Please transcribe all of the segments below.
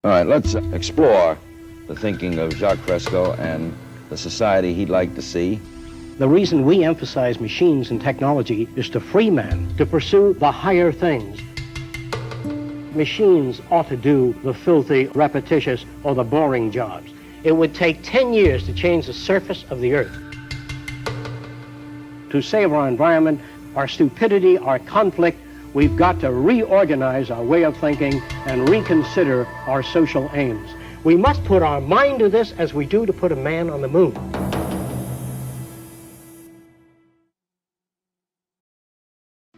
All right, let's explore the thinking of Jaque Fresco and the society he'd like to see. The reason we emphasize machines and technology is to free man to pursue the higher things. Machines ought to do the filthy, repetitious, or the boring jobs. It would take 10 years to change the surface of the earth. To save our environment, our stupidity, our conflict, we've got to reorganize our way of thinking and reconsider our social aims. We must put our mind to this as we do to put a man on the moon.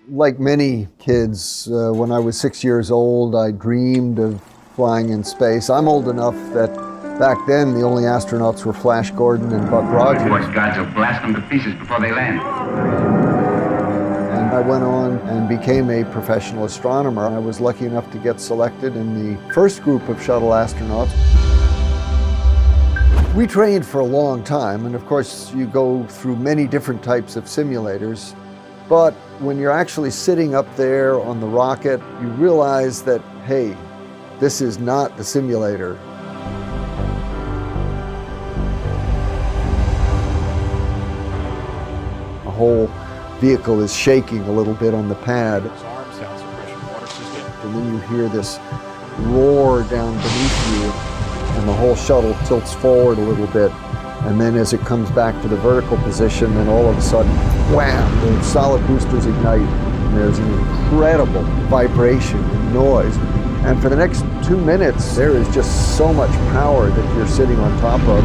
Like many kids, when I was 6 years old, I dreamed of flying in space. I'm old enough that back then the only astronauts were Flash Gordon and Buck Rogers. Boy Scouts will blast them to pieces before they land. And I went on and became a professional astronomer. I was lucky enough to get selected in the first group of shuttle astronauts. We trained for a long time, and of course you go through many different types of simulators. But when you're actually sitting up there on the rocket, you realize that, hey, this is not the simulator. The whole vehicle is shaking a little bit on the pad. And then you hear this roar down beneath you, and the whole shuttle tilts forward a little bit. And then as it comes back to the vertical position, then all of a sudden, wham, the solid boosters ignite. And there's an incredible vibration and noise. And for the next 2 minutes, there is just so much power that you're sitting on top of.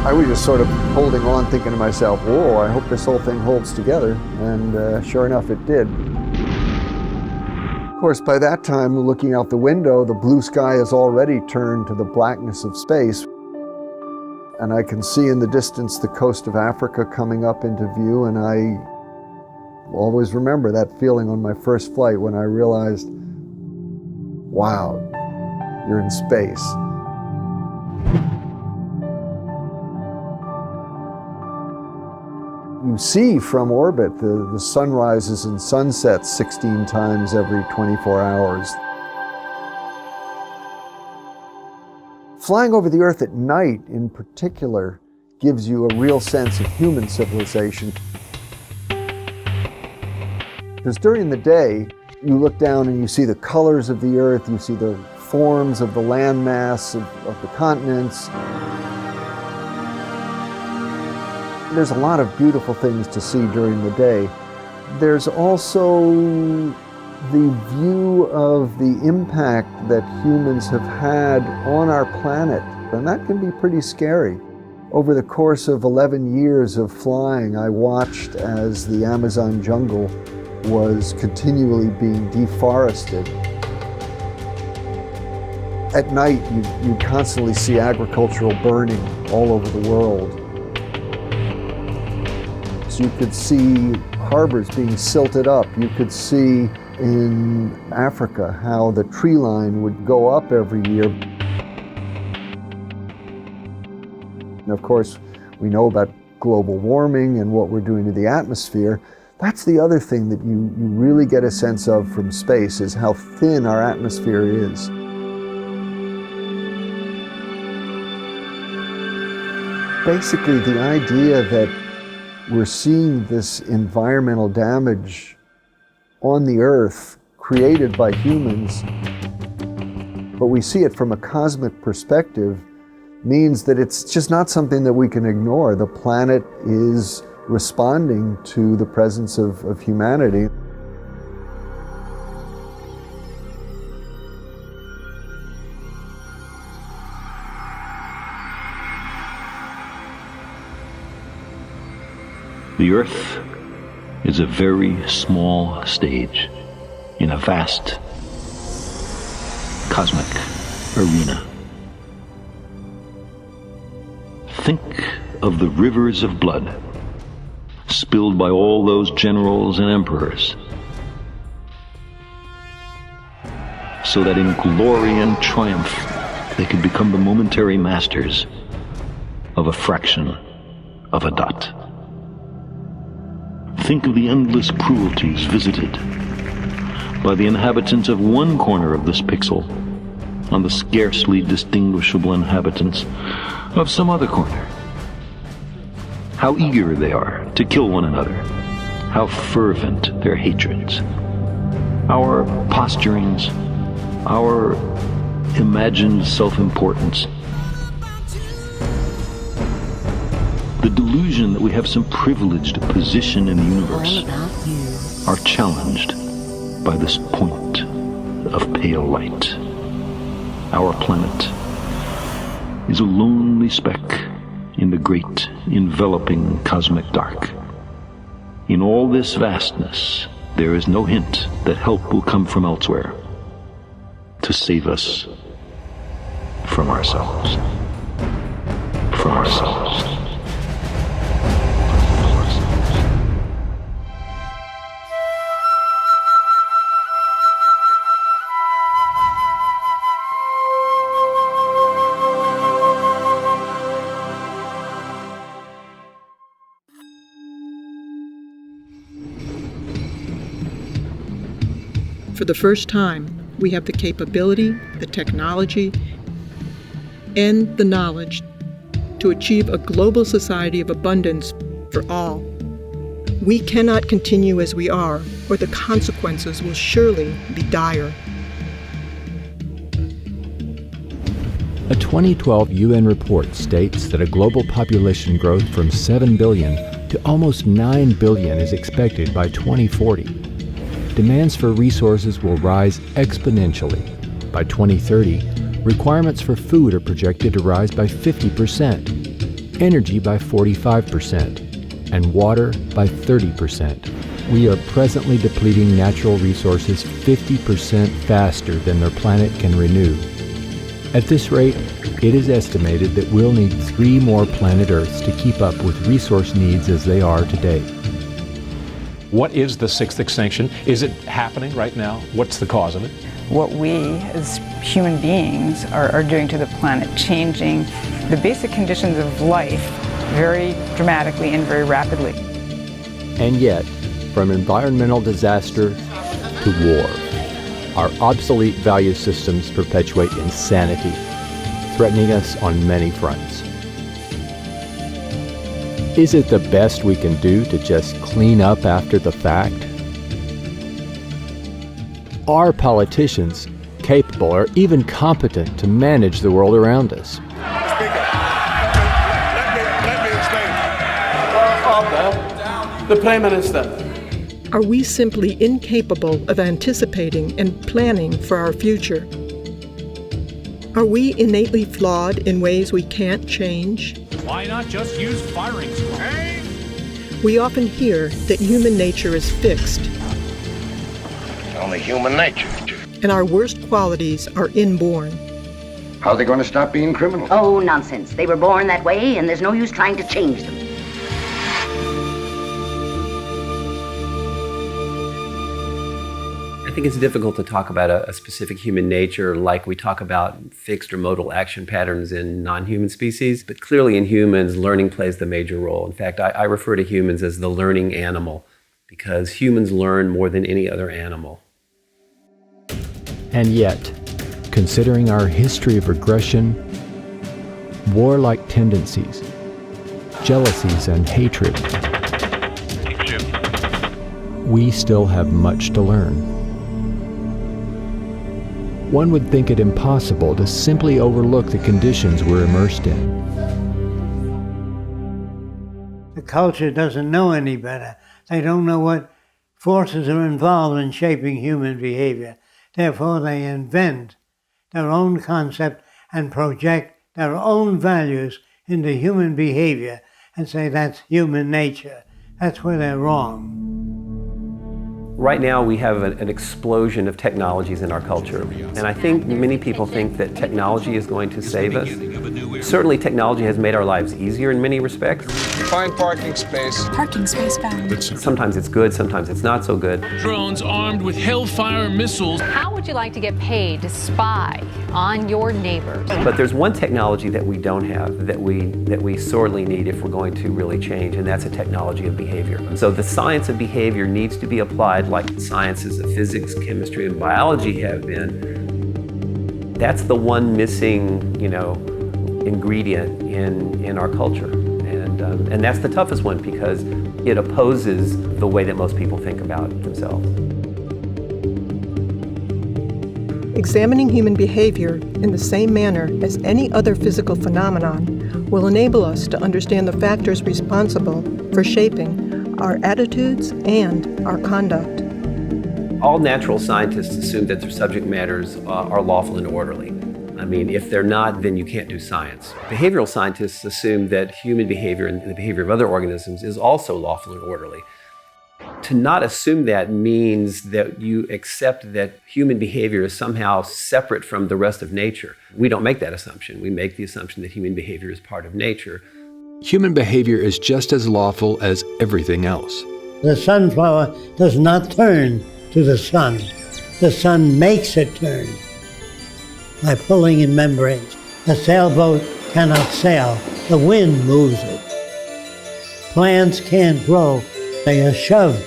I was just sort of holding on, thinking to myself, whoa, I hope this whole thing holds together. And sure enough, it did. Of course, by that time, looking out the window, the blue sky has already turned to the blackness of space. And I can see in the distance the coast of Africa coming up into view, and I always remember that feeling on my first flight when I realized, wow, you're in space. You see from orbit the sunrises and sunsets 16 times every 24 hours. Flying over the Earth at night, in particular, gives you a real sense of human civilization. Because during the day, you look down and you see the colors of the Earth, you see the forms of the landmass of the continents. There's a lot of beautiful things to see during the day. There's also the view of the impact that humans have had on our planet, and that can be pretty scary. Over the course of 11 years of flying, I watched as the Amazon jungle was continually being deforested. At night, you constantly see agricultural burning all over the world. So you could see harbors being silted up. You could see in Africa how the tree line would go up every year. And of course, we know about global warming and what we're doing to the atmosphere. That's the other thing that you really get a sense of from space, is how thin our atmosphere is. Basically, the idea that we're seeing this environmental damage on the Earth created by humans, but we see it from a cosmic perspective, means that it's just not something that we can ignore. The planet is responding to the presence of humanity. The Earth is a very small stage in a vast cosmic arena. Think of the rivers of blood spilled by all those generals and emperors, so that in glory and triumph they could become the momentary masters of a fraction of a dot. Think of the endless cruelties visited by the inhabitants of one corner of this pixel on the scarcely distinguishable inhabitants of some other corner. How eager they are to kill one another. How fervent their hatreds. Our posturings, our imagined self-importance. The delusion that we have some privileged position in the universe are challenged by this point of pale light. Our planet is a lonely speck in the great enveloping cosmic dark. In all this vastness, there is no hint that help will come from elsewhere to save us from ourselves. From ourselves. For the first time, we have the capability, the technology, and the knowledge to achieve a global society of abundance for all. We cannot continue as we are, or the consequences will surely be dire. A 2012 UN report states that a global population growth from 7 billion to almost 9 billion is expected by 2040. Demands for resources will rise exponentially. By 2030, requirements for food are projected to rise by 50%, energy by 45%, and water by 30%. We are presently depleting natural resources 50% faster than their planet can renew. At this rate, it is estimated that we'll need 3 more planet Earths to keep up with resource needs as they are today. What is the sixth extinction? Is it happening right now? What's the cause of it? What we as human beings are doing to the planet, changing the basic conditions of life very dramatically and very rapidly. And yet, from environmental disaster to war, our obsolete value systems perpetuate insanity, threatening us on many fronts. Is it the best we can do to just clean up after the fact? Are politicians capable or even competent to manage the world around us? Speaker, let me explain. The Prime Minister. Are we simply incapable of anticipating and planning for our future? Are we innately flawed in ways we can't change? Why not just use firing squad? We often hear that human nature is fixed. Only human nature. And our worst qualities are inborn. How are they going to stop being criminals? Oh, nonsense. They were born that way, and there's no use trying to change them. I think it's difficult to talk about a specific human nature like we talk about fixed or modal action patterns in non-human species. But clearly in humans, learning plays the major role. In fact, I refer to humans as the learning animal because humans learn more than any other animal. And yet, considering our history of aggression, warlike tendencies, jealousies, and hatred, we still have much to learn. One would think it impossible to simply overlook the conditions we're immersed in. The culture doesn't know any better. They don't know what forces are involved in shaping human behavior. Therefore, they invent their own concept and project their own values into human behavior and say that's human nature. That's where they're wrong. Right now we have an explosion of technologies in our culture, and I think many people think that technology is going to save us. Certainly technology has made our lives easier in many respects. Find parking space. Parking space found. Sometimes it's good, sometimes it's not so good. Drones armed with Hellfire missiles. How would you like to get paid to spy on your neighbors? But there's one technology that we don't have that we sorely need if we're going to really change, and that's a technology of behavior. So the science of behavior needs to be applied like the sciences of physics, chemistry, and biology have been. That's the one missing, ingredient in our culture. And that's the toughest one because it opposes the way that most people think about themselves. Examining human behavior in the same manner as any other physical phenomenon will enable us to understand the factors responsible for shaping our attitudes and our conduct. All natural scientists assume that their subject matters are lawful and orderly. I mean, if they're not, then you can't do science. Behavioral scientists assume that human behavior and the behavior of other organisms is also lawful and orderly. To not assume that means that you accept that human behavior is somehow separate from the rest of nature. We don't make that assumption. We make the assumption that human behavior is part of nature. Human behavior is just as lawful as everything else. The sunflower does not turn to the sun. The sun makes it turn by pulling in membranes. A sailboat cannot sail. The wind moves it. Plants can't grow. They are shoved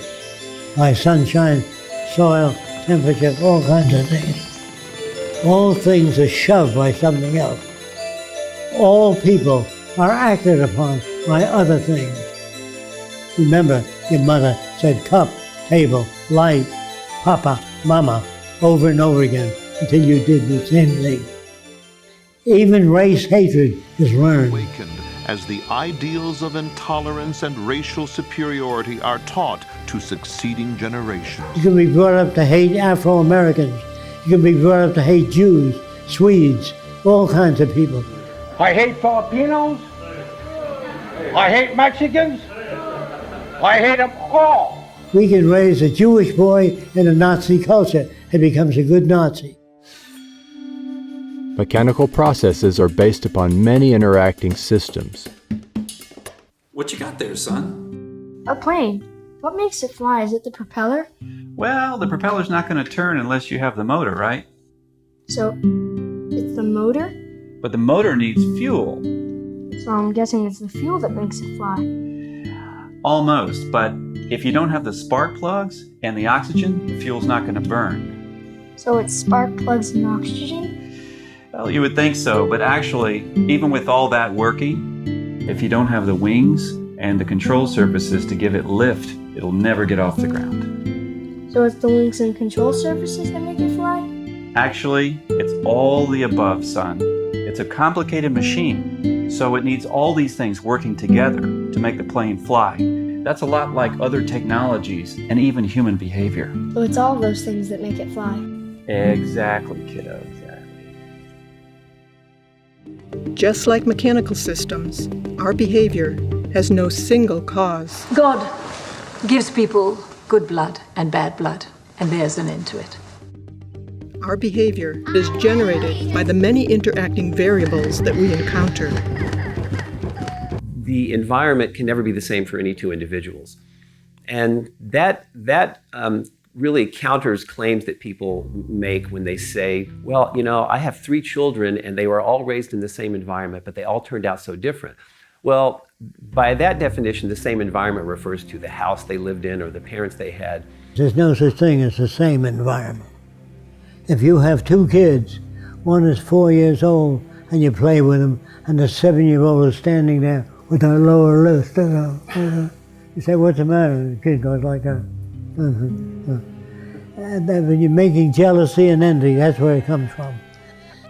by sunshine, soil, temperature, all kinds of things. All things are shoved by something else. All people are acted upon by other things. Remember, your mother said cup, table, light, papa, mama, over and over again until you did the same thing. Even race hatred is learned. Awakened as the ideals of intolerance and racial superiority are taught to succeeding generations. You can be brought up to hate Afro-Americans. You can be brought up to hate Jews, Swedes, all kinds of people. I hate Filipinos. I hate Mexicans. I hate them all. We can raise a Jewish boy in a Nazi culture and becomes a good Nazi. Mechanical processes are based upon many interacting systems. What you got there, son? A plane. What makes it fly? Is it the propeller? Well, the propeller's not going to turn unless you have the motor, right? So, it's the motor? But the motor needs fuel. So I'm guessing it's the fuel that makes it fly. Almost, but if you don't have the spark plugs and the oxygen, the fuel's not going to burn. So it's spark plugs and oxygen? Well, you would think so, but actually, even with all that working, if you don't have the wings and the control surfaces to give it lift, it'll never get off the ground. So it's the wings and control surfaces that make it fly? Actually, it's all the above, son. It's a complicated machine, so it needs all these things working together to make the plane fly. That's a lot like other technologies and even human behavior. So it's all those things that make it fly? Exactly, kiddo. Just like mechanical systems, our behavior has no single cause. God gives people good blood and bad blood, and there's an end to it. Our behavior is generated by the many interacting variables that we encounter. The environment can never be the same for any two individuals. And that really counters claims that people make when they say, well, I have 3 children and they were all raised in the same environment, but they all turned out so different. Well, by that definition, the same environment refers to the house they lived in or the parents they had. There's no such thing as the same environment. If you have 2 kids, one is 4 years old and you play with them, and the 7-year-old is standing there with her lower lip, you say, what's the matter? The kid goes like that. And when you're making jealousy and envy, that's where it comes from.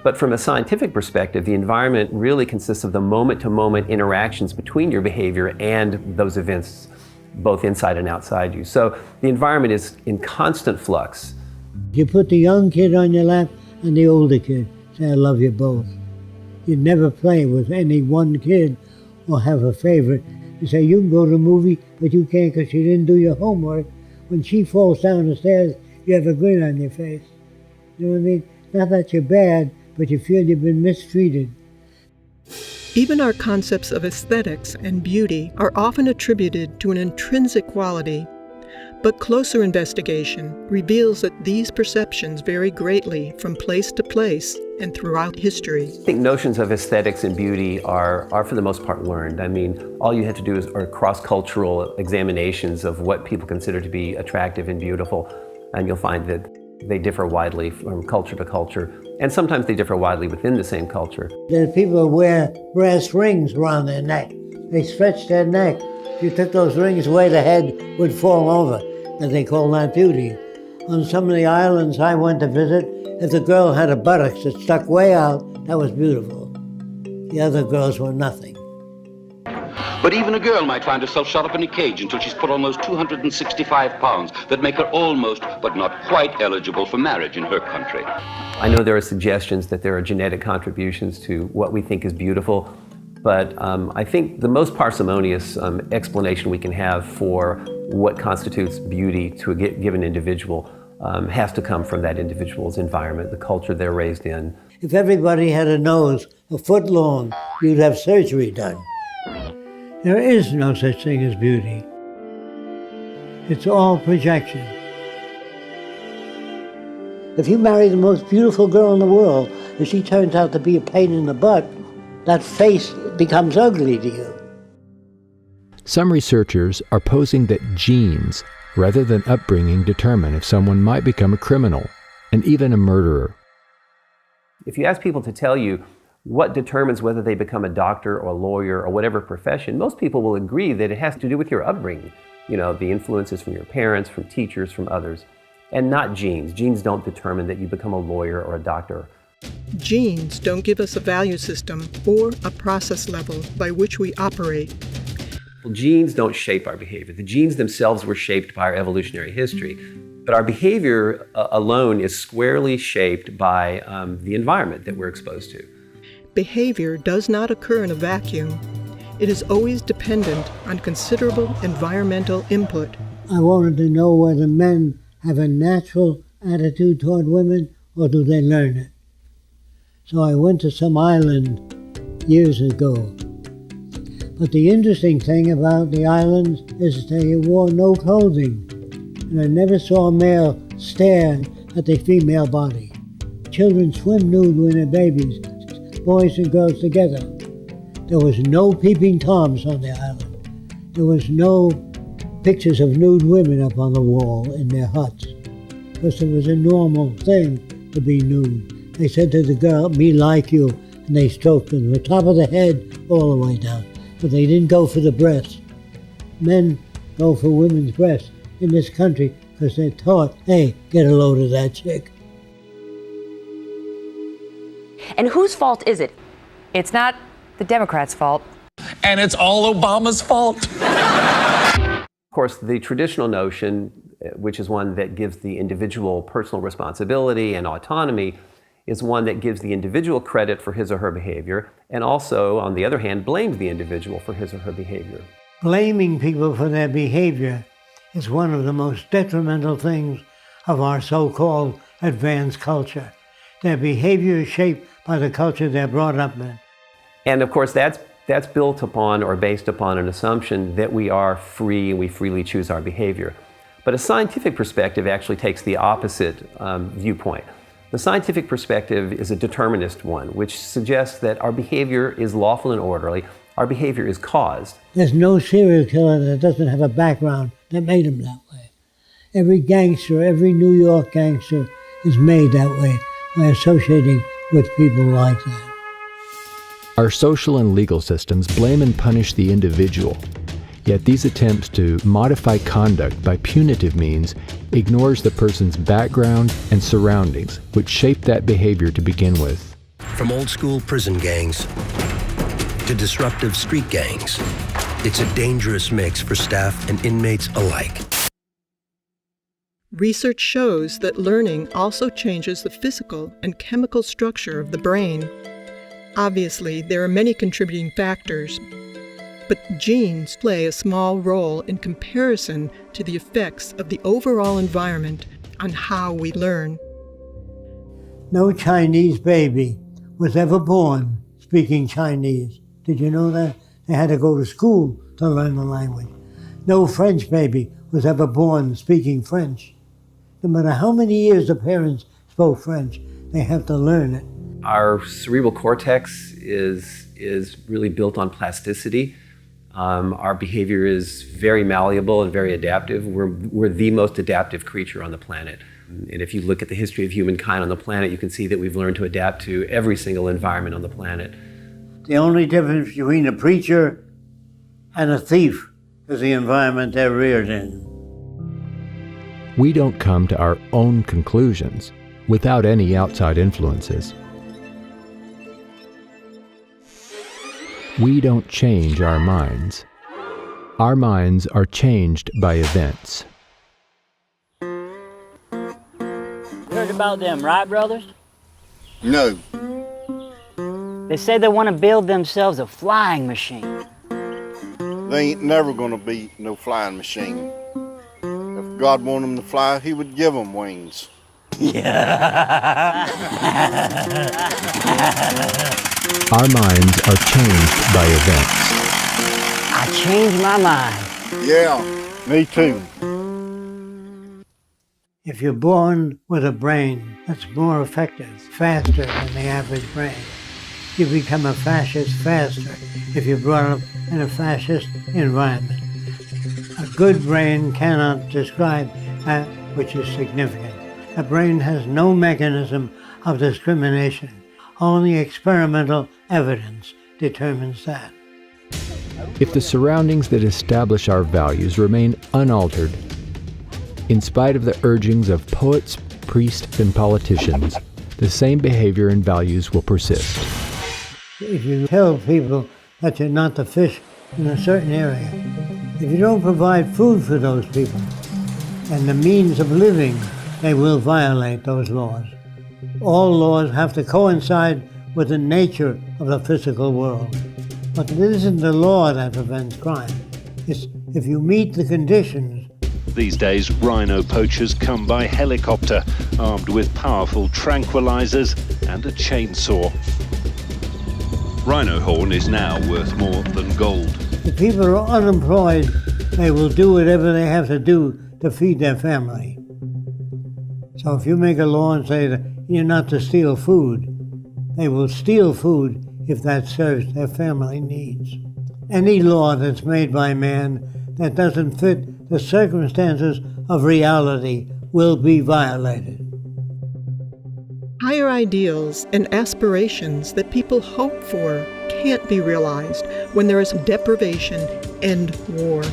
But from a scientific perspective, the environment really consists of the moment-to-moment interactions between your behavior and those events, both inside and outside you. So the environment is in constant flux. You put the young kid on your lap and the older kid, say, I love you both. You never play with any one kid or have a favorite. You say, you can go to a movie, but you can't because you didn't do your homework. When she falls down the stairs, you have a grin on your face. You know what I mean? Not that you're bad, but you feel you've been mistreated. Even our concepts of aesthetics and beauty are often attributed to an intrinsic quality, but closer investigation reveals that these perceptions vary greatly from place to place and throughout history. I think notions of aesthetics and beauty are for the most part learned. I mean, all you have to do are cross-cultural examinations of what people consider to be attractive and beautiful, and you'll find that they differ widely from culture to culture, and sometimes they differ widely within the same culture. There's people who wear brass rings around their neck. They stretch their neck. If you took those rings away, the head would fall over, and they call that beauty. On some of the islands I went to visit, if the girl had a buttocks that stuck way out, that was beautiful. The other girls were nothing. But even a girl might find herself shut up in a cage until she's put on those 265 pounds that make her almost, but not quite eligible for marriage in her country. I know there are suggestions that there are genetic contributions to what we think is beautiful, but I think the most parsimonious explanation we can have for what constitutes beauty to a given individual has to come from that individual's environment, the culture they're raised in. If everybody had a nose a foot long, you'd have surgery done. There is no such thing as beauty. It's all projection. If you marry the most beautiful girl in the world, and she turns out to be a pain in the butt, that face becomes ugly to you. Some researchers are posing that genes, rather than upbringing, determine if someone might become a criminal and even a murderer. If you ask people to tell you what determines whether they become a doctor or a lawyer or whatever profession, most people will agree that it has to do with your upbringing. You know, the influences from your parents, from teachers, from others, and not genes. Genes don't determine that you become a lawyer or a doctor. Genes don't give us a value system or a process level by which we operate. Well, genes don't shape our behavior. The genes themselves were shaped by our evolutionary history, but our behavior alone is squarely shaped by the environment that we're exposed to. Behavior does not occur in a vacuum. It is always dependent on considerable environmental input. I wanted to know whether men have a natural attitude toward women or do they learn it. So I went to some island years ago. But the interesting thing about the islands is they wore no clothing. And I never saw a male stare at the female body. Children swim nude when they're babies, boys and girls together. There was no peeping Toms on the island. There was no pictures of nude women up on the wall in their huts, because it was a normal thing to be nude. They said to the girl, "Me like you," and they stroked them from the top of the head all the way down. But they didn't go for the breasts. Men go for women's breasts in this country because they're taught, hey, get a load of that chick. And whose fault is it? It's not the Democrats' fault. And it's all Obama's fault. Of course, the traditional notion, which is one that gives the individual personal responsibility and autonomy, is one that gives the individual credit for his or her behavior, and also, on the other hand, blames the individual for his or her behavior. Blaming people for their behavior is one of the most detrimental things of our so-called advanced culture. Their behavior is shaped by the culture they're brought up in. And of course, that's built upon or based upon an assumption that we are free and we freely choose our behavior. But a scientific perspective actually takes the opposite viewpoint. The scientific perspective is a determinist one, which suggests that our behavior is lawful and orderly. Our behavior is caused. There's no serial killer that doesn't have a background that made him that way. Every gangster, every New York gangster is made that way by associating with people like that. Our social and legal systems blame and punish the individual. Yet these attempts to modify conduct by punitive means ignores the person's background and surroundings, which shape that behavior to begin with. From old-school prison gangs to disruptive street gangs, it's a dangerous mix for staff and inmates alike. Research shows that learning also changes the physical and chemical structure of the brain. Obviously, there are many contributing factors, but genes play a small role in comparison to the effects of the overall environment on how we learn. No Chinese baby was ever born speaking Chinese. Did you know that? They had to go to school to learn the language. No French baby was ever born speaking French. No matter how many years the parents spoke French, they have to learn it. Our cerebral cortex is really built on plasticity. Our behavior is very malleable and very adaptive. We're the most adaptive creature on the planet. And if you look at the history of humankind on the planet, you can see that we've learned to adapt to every single environment on the planet. The only difference between a preacher and a thief is the environment they're reared in. We don't come to our own conclusions without any outside influences. We don't change our minds. Our minds are changed by events. Heard about them, right, brothers? No. They say they want to build themselves a flying machine. They ain't never gonna be no flying machine. If God wanted them to fly, he would give them wings. Yeah. Our minds are changed by events. I changed my mind. Yeah, me too. If you're born with a brain that's more effective, faster than the average brain, you become a fascist faster if you're brought up in a fascist environment. A good brain cannot describe that which is significant. A brain has no mechanism of discrimination. Only experimental evidence determines that. If the surroundings that establish our values remain unaltered, in spite of the urgings of poets, priests, and politicians, the same behavior and values will persist. If you tell people that you're not the fish in a certain area, if you don't provide food for those people and the means of living, they will violate those laws. All laws have to coincide with the nature of the physical world. But it isn't the law that prevents crime. It's if you meet the conditions. These days, rhino poachers come by helicopter, armed with powerful tranquilizers and a chainsaw. Rhino horn is now worth more than gold. If people are unemployed, they will do whatever they have to do to feed their family. So if you make a law and say that you're not to steal food, they will steal food if that serves their family needs. Any law that's made by man that doesn't fit the circumstances of reality will be violated. Higher ideals and aspirations that people hope for can't be realized when there is deprivation and war.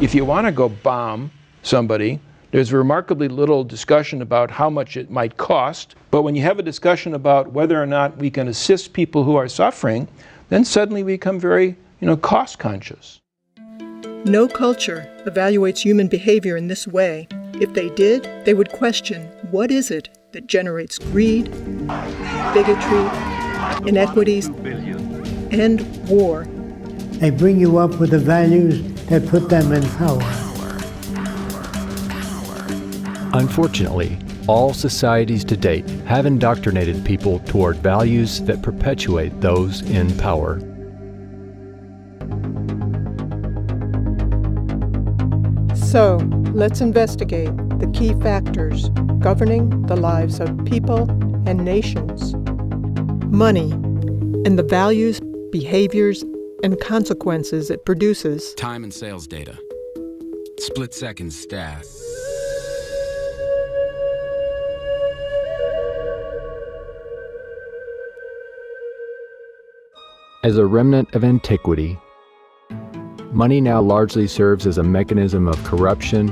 If you want to go bomb somebody, there's remarkably little discussion about how much it might cost. But when you have a discussion about whether or not we can assist people who are suffering, then suddenly we become very, cost conscious. No culture evaluates human behavior in this way. If they did, they would question, what is it that generates greed, bigotry, inequities, and war? They bring you up with the values that put them in power. Unfortunately, all societies to date have indoctrinated people toward values that perpetuate those in power. So, let's investigate the key factors governing the lives of people and nations. Money and the values, behaviors, and consequences it produces. Time and sales data. Split-second stats. As a remnant of antiquity, money now largely serves as a mechanism of corruption,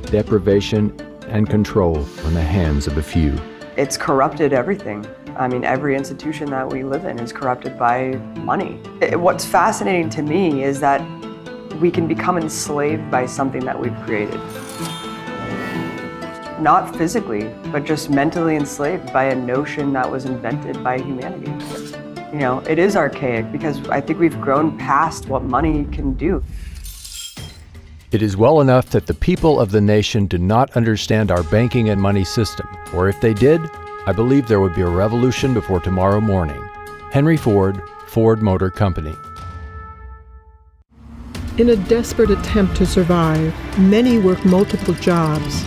deprivation, and control in the hands of a few. It's corrupted everything. I mean, every institution that we live in is corrupted by money. What's fascinating to me is that we can become enslaved by something that we've created. Not physically, but just mentally enslaved by a notion that was invented by humanity. It is archaic because I think we've grown past what money can do. It is well enough that the people of the nation do not understand our banking and money system, or if they did, I believe there would be a revolution before tomorrow morning. Henry Ford, Ford Motor Company. In a desperate attempt to survive, many work multiple jobs.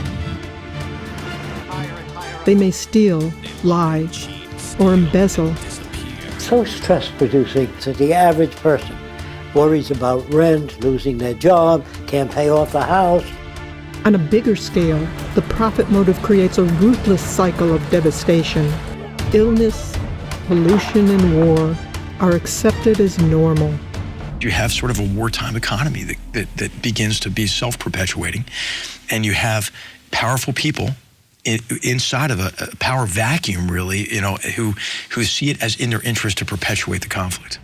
They may steal, lie, or embezzle. So stress-producing that the average person worries about rent, losing their job, can't pay off the house. On a bigger scale, the profit motive creates a ruthless cycle of devastation. Illness, pollution, and war are accepted as normal. You have sort of a wartime economy that begins to be self-perpetuating, and you have powerful people inside of a power vacuum, really, who see it as in their interest to perpetuate the conflict.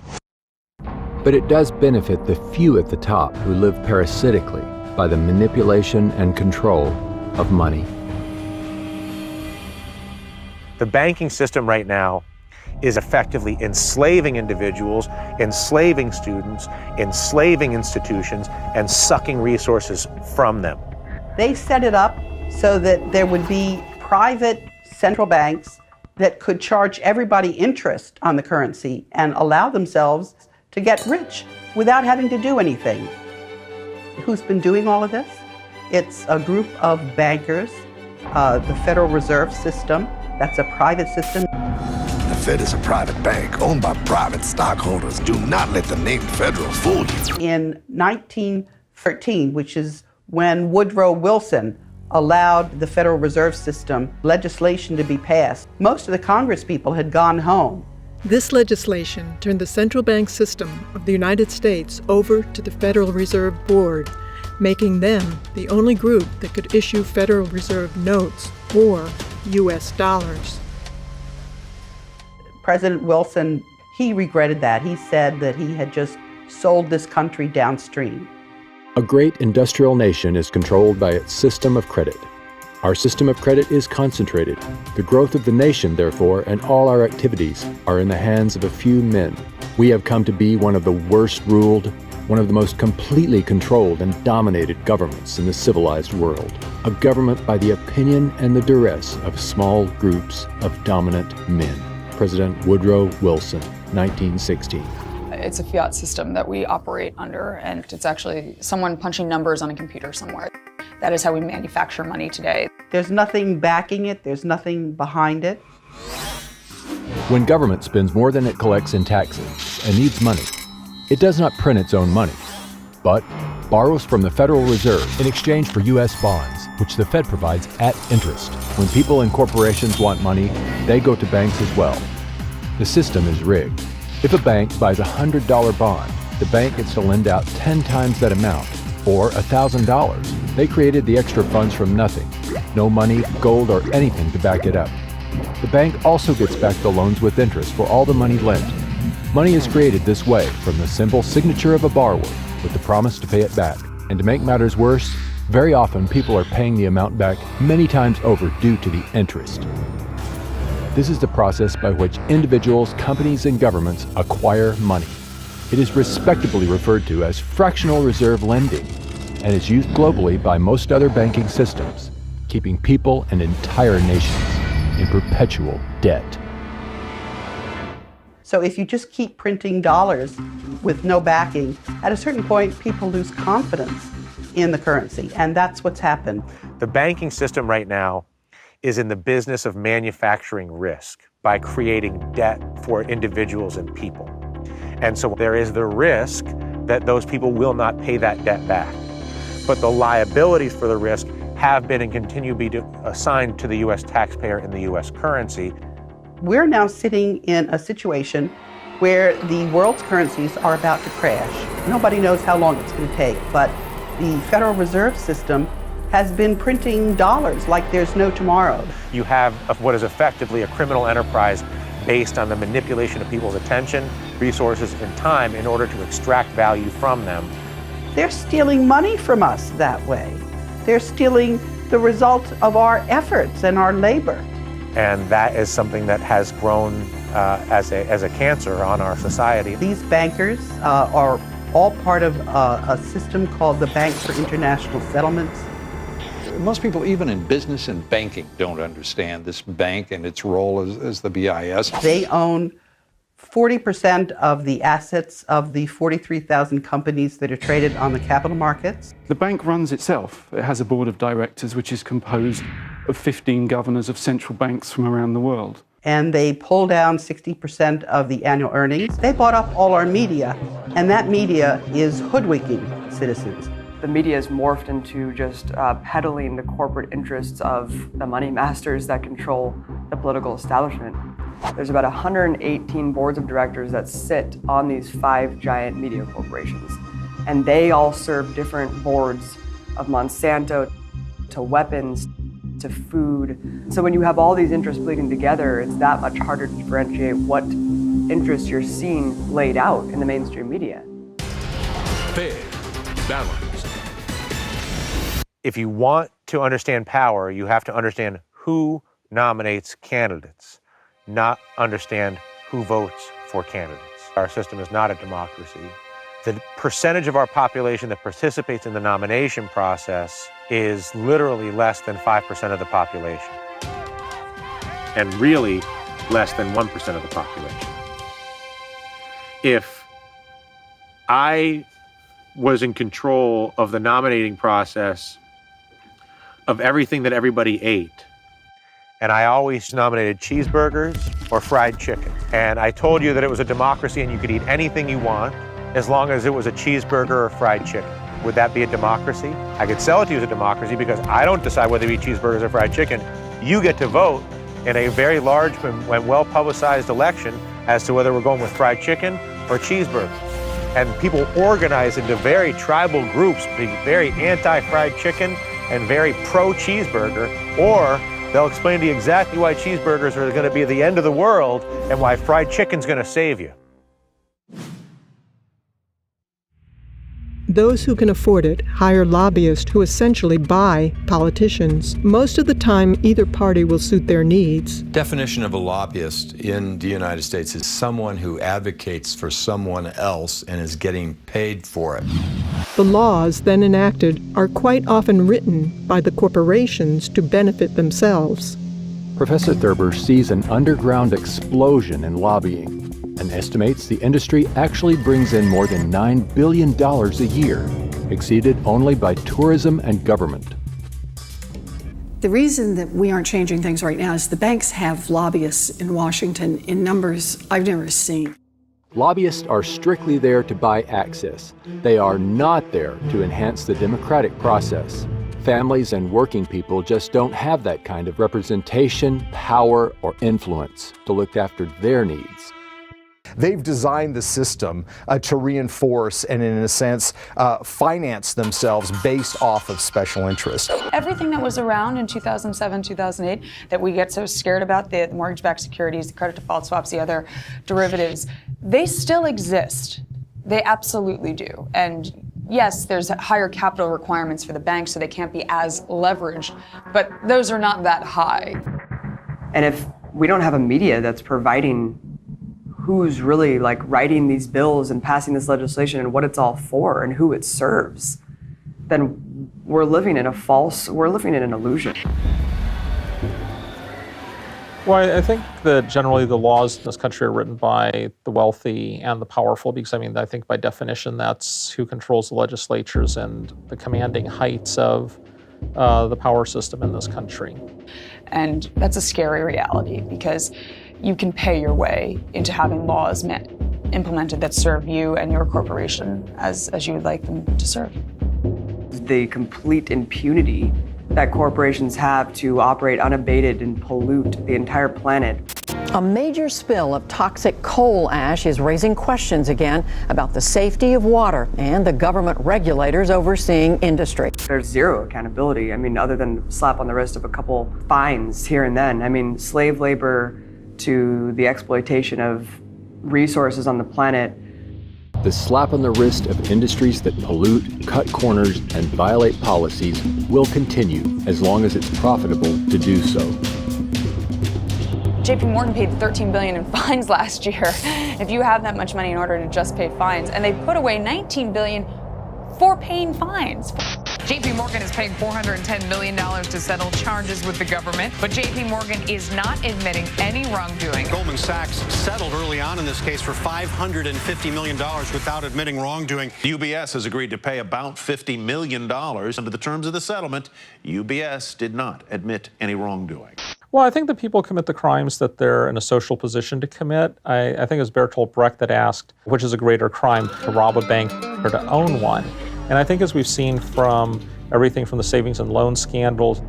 But it does benefit the few at the top who live parasitically by the manipulation and control of money. The banking system right now is effectively enslaving individuals, enslaving students, enslaving institutions, and sucking resources from them. They set it up so that there would be private central banks that could charge everybody interest on the currency and allow themselves to get rich without having to do anything. Who's been doing all of this? It's a group of bankers, the Federal Reserve System, that's a private system. The Fed is a private bank owned by private stockholders. Do not let the name Federal fool you. In 1913, which is when Woodrow Wilson allowed the Federal Reserve System legislation to be passed, most of the Congress people had gone home. This legislation turned the central bank system of the United States over to the Federal Reserve Board, making them the only group that could issue Federal Reserve notes or U.S. dollars. President Wilson, he regretted that. He said that he had just sold this country downstream. A great industrial nation is controlled by its system of credit. Our system of credit is concentrated. The growth of the nation, therefore, and all our activities are in the hands of a few men. We have come to be one of the worst ruled, one of the most completely controlled and dominated governments in the civilized world. A government by the opinion and the duress of small groups of dominant men. President Woodrow Wilson, 1916. It's a fiat system that we operate under, and it's actually someone punching numbers on a computer somewhere. That is how we manufacture money today. There's nothing backing it, there's nothing behind it. When government spends more than it collects in taxes and needs money, it does not print its own money, but borrows from the Federal Reserve in exchange for U.S. bonds, which the Fed provides at interest. When people and corporations want money, they go to banks as well. The system is rigged. If a bank buys a $100 bond, the bank gets to lend out 10 times that amount, or $1,000. They created the extra funds from nothing. No money, gold, or anything to back it up. The bank also gets back the loans with interest for all the money lent. Money is created this way from the simple signature of a borrower with the promise to pay it back. And to make matters worse, very often people are paying the amount back many times over due to the interest. This is the process by which individuals, companies, and governments acquire money. It is respectably referred to as fractional reserve lending and is used globally by most other banking systems, keeping people and entire nations in perpetual debt. So if you just keep printing dollars with no backing, at a certain point, people lose confidence in the currency, and that's what's happened. The banking system right now is in the business of manufacturing risk by creating debt for individuals and people. And so there is the risk that those people will not pay that debt back. But the liabilities for the risk have been and continue to be assigned to the U.S. taxpayer in the U.S. currency. We're now sitting in a situation where the world's currencies are about to crash. Nobody knows how long it's going to take, but the Federal Reserve System has been printing dollars like there's no tomorrow. You have what is effectively a criminal enterprise based on the manipulation of people's attention, resources, and time in order to extract value from them. They're stealing money from us that way. They're stealing the result of our efforts and our labor. And that is something that has grown as a cancer on our society. These bankers are all part of a system called the Bank for International Settlements. Most people, even in business and banking, don't understand this bank and its role as the BIS. They own 40% of the assets of the 43,000 companies that are traded on the capital markets. The bank runs itself. It has a board of directors which is composed of 15 governors of central banks from around the world. And they pull down 60% of the annual earnings. They bought up all our media, and that media is hoodwinking citizens. The media has morphed into just peddling the corporate interests of the money masters that control the political establishment. There's about 118 boards of directors that sit on these 5 giant media corporations. And they all serve different boards, of Monsanto to weapons to food. So when you have all these interests bleeding together, it's that much harder to differentiate what interests you're seeing laid out in the mainstream media. Fair, balanced. If you want to understand power, you have to understand who nominates candidates, not understand who votes for candidates. Our system is not a democracy. The percentage of our population that participates in the nomination process is literally less than 5% of the population, and really less than 1% of the population. If I was in control of the nominating process of everything that everybody ate, and I always nominated cheeseburgers or fried chicken, and I told you that it was a democracy and you could eat anything you want as long as it was a cheeseburger or fried chicken, would that be a democracy? I could sell it to you as a democracy because I don't decide whether to eat cheeseburgers or fried chicken. You get to vote in a very large and well-publicized election as to whether we're going with fried chicken or cheeseburgers. And people organize into very tribal groups, being very anti-fried chicken and very pro-cheeseburger, or they'll explain to you exactly why cheeseburgers are going to be the end of the world and why fried chicken's going to save you. Those who can afford it hire lobbyists who essentially buy politicians. Most of the time, either party will suit their needs. Definition of a lobbyist in the United States is someone who advocates for someone else and is getting paid for it. The laws then enacted are quite often written by the corporations to benefit themselves. Professor Thurber sees an underground explosion in lobbying and estimates the industry actually brings in more than $9 billion a year, exceeded only by tourism and government. The reason that we aren't changing things right now is the banks have lobbyists in Washington in numbers I've never seen. Lobbyists are strictly there to buy access. They are not there to enhance the democratic process. Families and working people just don't have that kind of representation, power, or influence to look after their needs. They've designed the system to reinforce and, in a sense, finance themselves based off of special interests. Everything that was around in 2007, 2008 that we get so scared about, the mortgage-backed securities, the credit default swaps, the other derivatives, they still exist. They absolutely do. And yes, there's higher capital requirements for the banks, so they can't be as leveraged, but those are not that high. And if we don't have a media that's providing who's really like writing these bills and passing this legislation and what it's all for and who it serves, then we're living in an illusion. Well, I think that generally the laws in this country are written by the wealthy and the powerful, because I think by definition that's who controls the legislatures and the commanding heights of the power system in this country. And that's a scary reality, because you can pay your way into having laws implemented that serve you and your corporation as you would like them to serve. The complete impunity that corporations have to operate unabated and pollute the entire planet. A major spill of toxic coal ash is raising questions again about the safety of water and the government regulators overseeing industry. There's zero accountability. Other than slap on the wrist of a couple fines here and then. Slave labor to the exploitation of resources on the planet. The slap on the wrist of industries that pollute, cut corners, and violate policies will continue as long as it's profitable to do so. JP Morgan paid $13 billion in fines last year. If you have that much money in order to just pay fines, and they put away $19 billion for paying fines. JP Morgan is paying $410 million to settle charges with the government, but JP Morgan is not admitting any wrongdoing. Goldman Sachs settled early on in this case for $550 million without admitting wrongdoing. UBS has agreed to pay about $50 million. Under the terms of the settlement, UBS did not admit any wrongdoing. Well, I think that people commit the crimes that they're in a social position to commit. I think it was Bertolt Brecht that asked, which is a greater crime, to rob a bank or to own one? And I think as we've seen from everything from the savings and loan scandals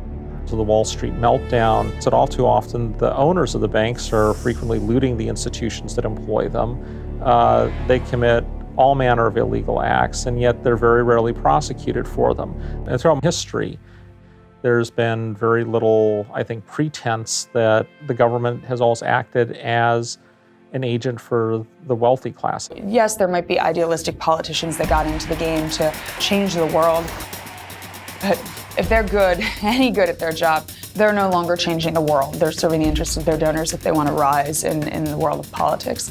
to the Wall Street meltdown, that all too often the owners of the banks are frequently looting the institutions that employ them. They commit all manner of illegal acts, and yet they're very rarely prosecuted for them. And throughout history, there's been very little, I think, pretense that the government has always acted as an agent for the wealthy class. Yes, there might be idealistic politicians that got into the game to change the world, but if they're good, any good at their job, they're no longer changing the world. They're serving the interests of their donors if they want to rise in the world of politics.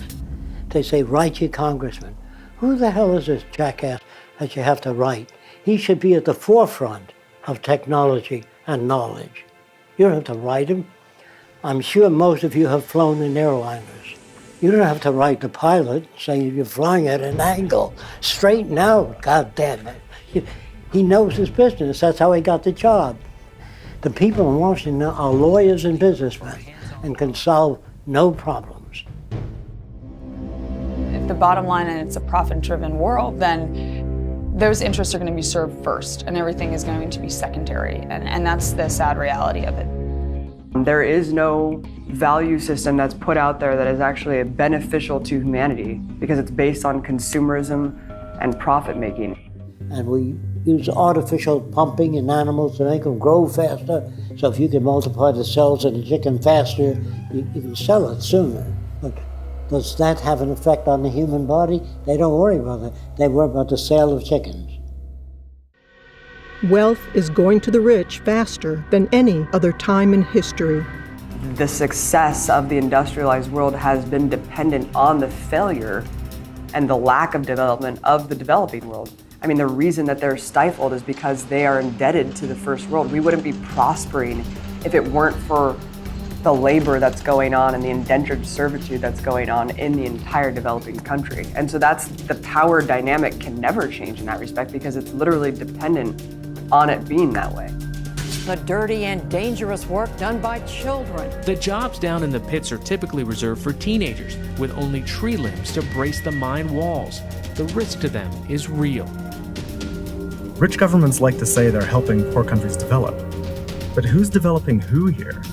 They say, write your congressman. Who the hell is this jackass that you have to write? He should be at the forefront of technology and knowledge. You don't have to write him. I'm sure most of you have flown in airliners. You don't have to write the pilot saying you're flying at an angle. Straighten out, God damn it. He knows his business. That's how he got the job. The people in Washington are lawyers and businessmen and can solve no problems. If the bottom line and it's a profit-driven world, then those interests are going to be served first, and everything is going to be secondary, and that's the sad reality of it. There is no value system that's put out there that is actually beneficial to humanity because it's based on consumerism and profit making. And we use artificial pumping in animals to make them grow faster. So if you can multiply the cells in a chicken faster, you can sell it sooner. But does that have an effect on the human body? They don't worry about it. They worry about the sale of chickens. Wealth is going to the rich faster than any other time in history. The success of the industrialized world has been dependent on the failure and the lack of development of the developing world. I mean, the reason that they're stifled is because they are indebted to the first world. We wouldn't be prospering if it weren't for the labor that's going on and the indentured servitude that's going on in the entire developing country. And so that's the power dynamic can never change in that respect because it's literally dependent on it being that way. The dirty and dangerous work done by children. The jobs down in the pits are typically reserved for teenagers with only tree limbs to brace the mine walls. The risk to them is real. Rich governments like to say they're helping poor countries develop. But who's developing who here?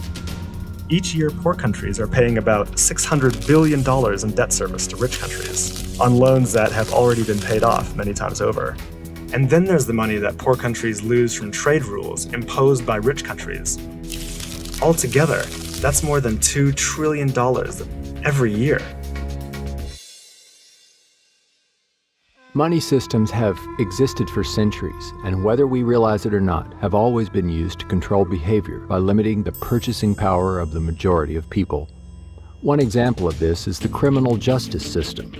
Each year, poor countries are paying about $600 billion in debt service to rich countries on loans that have already been paid off many times over. And then there's the money that poor countries lose from trade rules imposed by rich countries. Altogether, that's more than $2 trillion every year. Money systems have existed for centuries, and whether we realize it or not, have always been used to control behavior by limiting the purchasing power of the majority of people. One example of this is the criminal justice system.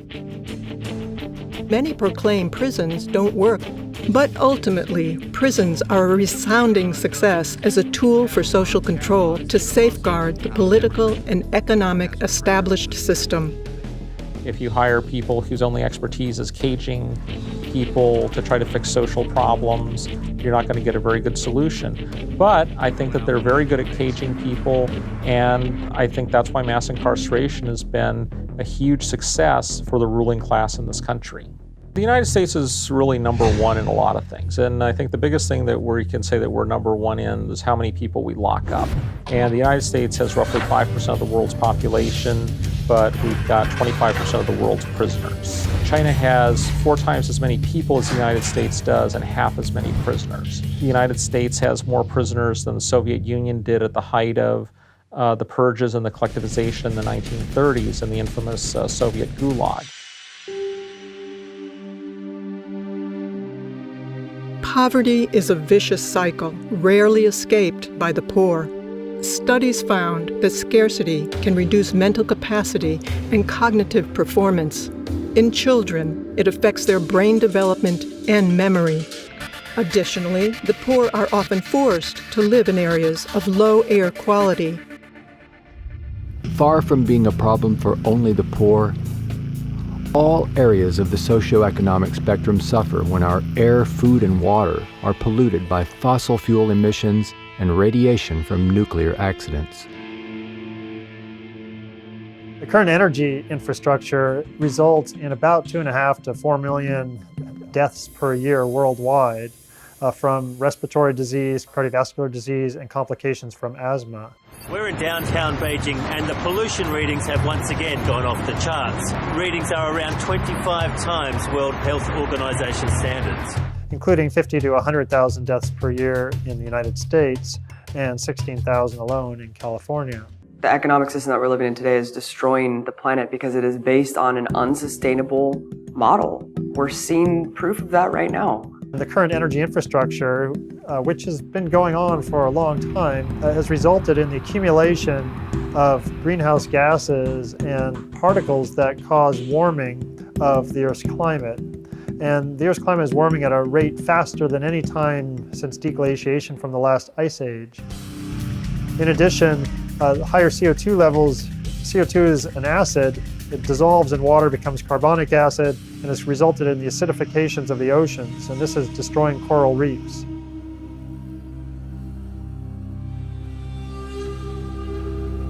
Many proclaim prisons don't work, but ultimately, prisons are a resounding success as a tool for social control to safeguard the political and economic established system. If you hire people whose only expertise is caging people to try to fix social problems, you're not going to get a very good solution. But I think that they're very good at caging people, and I think that's why mass incarceration has been a huge success for the ruling class in this country. The United States is really number one in a lot of things, and I think the biggest thing that we can say that we're number one in is how many people we lock up. And the United States has roughly 5% of the world's population, but we've got 25% of the world's prisoners. China has 4 times as many people as the United States does and half as many prisoners. The United States has more prisoners than the Soviet Union did at the height of the purges and the collectivization in the 1930s and the infamous Soviet Gulag. Poverty is a vicious cycle, rarely escaped by the poor. Studies found that scarcity can reduce mental capacity and cognitive performance. In children, it affects their brain development and memory. Additionally, the poor are often forced to live in areas of low air quality. Far from being a problem for only the poor, all areas of the socioeconomic spectrum suffer when our air, food, and water are polluted by fossil fuel emissions and radiation from nuclear accidents. The current energy infrastructure results in about 2.5 to 4 million deaths per year worldwide from respiratory disease, cardiovascular disease, and complications from asthma. We're in downtown Beijing and the pollution readings have once again gone off the charts. Readings are around 25 times World Health Organization standards. Including 50 to 100,000 deaths per year in the United States and 16,000 alone in California. The economic system that we're living in today is destroying the planet because it is based on an unsustainable model. We're seeing proof of that right now. The current energy infrastructure, which has been going on for a long time, has resulted in the accumulation of greenhouse gases and particles that cause warming of the Earth's climate. And the Earth's climate is warming at a rate faster than any time since deglaciation from the last ice age. In addition, higher CO2 levels, CO2 is an acid. It dissolves in water, becomes carbonic acid, and has resulted in the acidifications of the oceans, and this is destroying coral reefs.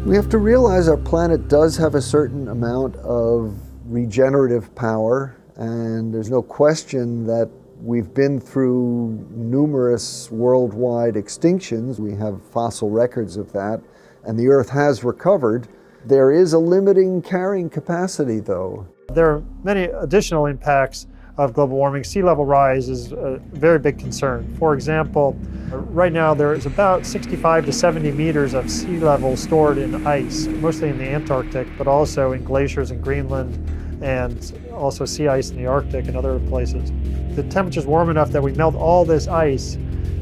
We have to realize our planet does have a certain amount of regenerative power, and there's no question that we've been through numerous worldwide extinctions. We have fossil records of that, and the Earth has recovered. There is a limiting carrying capacity, though. There are many additional impacts of global warming. Sea level rise is a very big concern. For example, right now there is about 65 to 70 meters of sea level stored in ice, mostly in the Antarctic, but also in glaciers in Greenland and also sea ice in the Arctic and other places. The temperature's warm enough that we melt all this ice.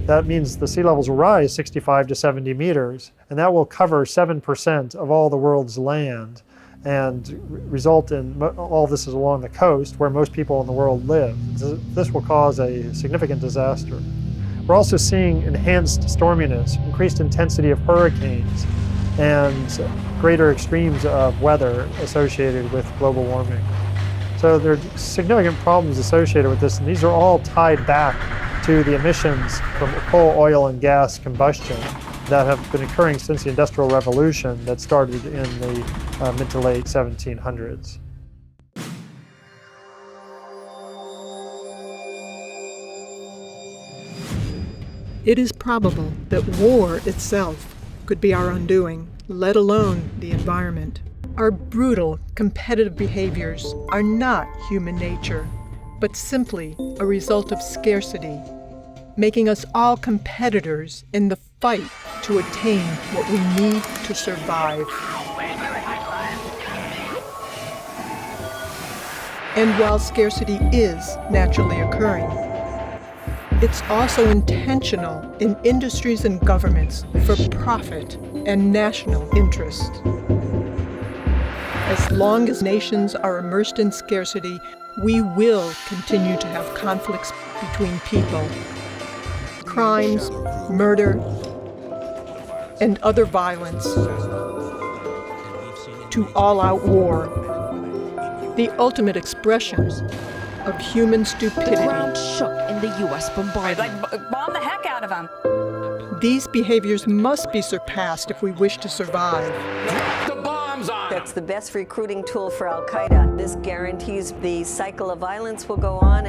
That means the sea levels will rise 65 to 70 meters, and that will cover 7% of all the world's land and result in all this is along the coast where most people in the world live. This will cause a significant disaster. We're also seeing enhanced storminess, increased intensity of hurricanes, and greater extremes of weather associated with global warming. So there are significant problems associated with this, and these are all tied back to the emissions from coal, oil, and gas combustion that have been occurring since the Industrial Revolution that started in the mid to late 1700s. It is probable that war itself could be our undoing, let alone the environment. Our brutal, competitive behaviors are not human nature, but simply a result of scarcity, making us all competitors in the fight to attain what we need to survive. And while scarcity is naturally occurring, it's also intentional in industries and governments for profit and national interest. As long as nations are immersed in scarcity, we will continue to have conflicts between people. Crimes, murder, and other violence, to all-out war, the ultimate expressions of human stupidity. The ground shook in the U.S. bombardment. Like, bomb the heck out of them. These behaviors must be surpassed if we wish to survive. That's the best recruiting tool for Al-Qaeda. This guarantees the cycle of violence will go on.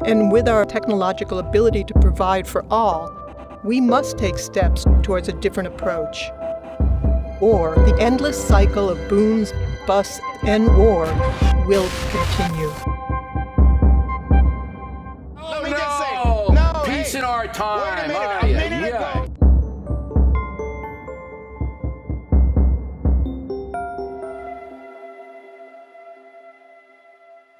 And with our technological ability to provide for all, we must take steps towards a different approach. Or the endless cycle of booms, busts, and war will continue. No! Peace in our time.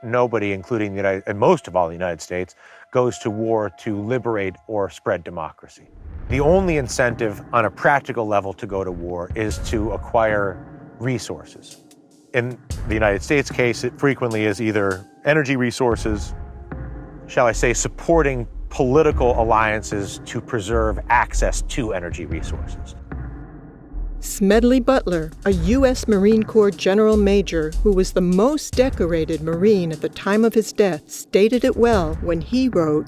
Nobody, including the United, and most of all the United States, goes to war to liberate or spread democracy. The only incentive on a practical level to go to war is to acquire resources. In the United States case, it frequently is either energy resources, shall I say, supporting political alliances to preserve access to energy resources. Smedley Butler, a U.S. Marine Corps General Major who was the most decorated Marine at the time of his death, stated it well when he wrote,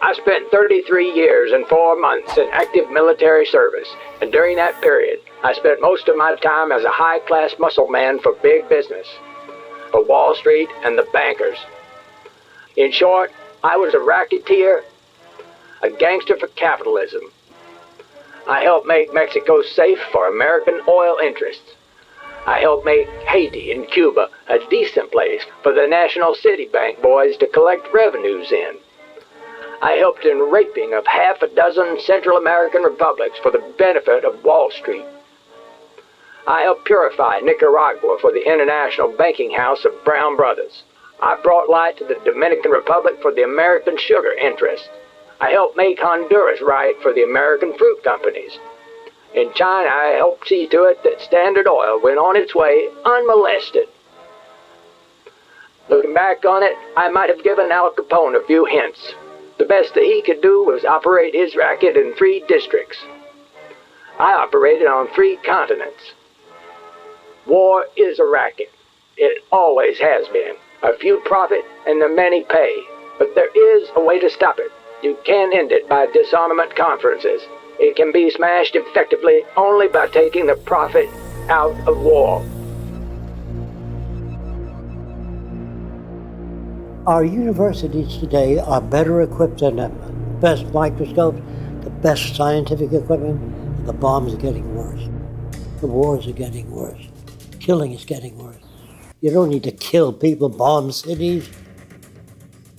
I spent 33 years and 4 months in active military service, and during that period, I spent most of my time as a high-class muscle man for big business, for Wall Street and the bankers. In short, I was a racketeer, a gangster for capitalism. I helped make Mexico safe for American oil interests. I helped make Haiti and Cuba a decent place for the National City Bank boys to collect revenues in. I helped in raping of half a dozen Central American republics for the benefit of Wall Street. I helped purify Nicaragua for the International Banking House of Brown Brothers. I brought light to the Dominican Republic for the American sugar interests. I helped make Honduras right for the American fruit companies. In China, I helped see to it that Standard Oil went on its way unmolested. Looking back on it, I might have given Al Capone a few hints. The best that he could do was operate his racket in 3 districts. I operated on 3 continents. War is a racket. It always has been. A few profit and the many pay. But there is a way to stop it. You can end it by disarmament conferences. It can be smashed effectively only by taking the profit out of war. Our universities today are better equipped than ever. Best microscopes, the best scientific equipment, and the bombs are getting worse. The wars are getting worse. Killing is getting worse. You don't need to kill people, bomb cities.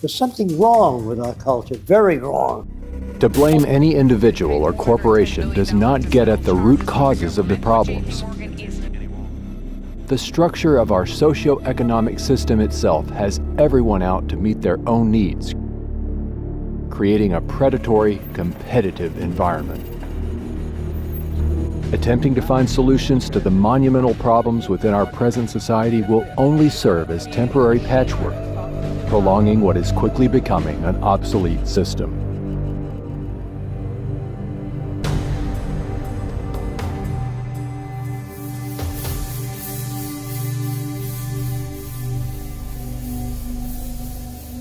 There's something wrong with our culture, very wrong. To blame any individual or corporation does not get at the root causes of the problems. The structure of our socio-economic system itself has everyone out to meet their own needs, creating a predatory, competitive environment. Attempting to find solutions to the monumental problems within our present society will only serve as temporary patchwork, prolonging what is quickly becoming an obsolete system.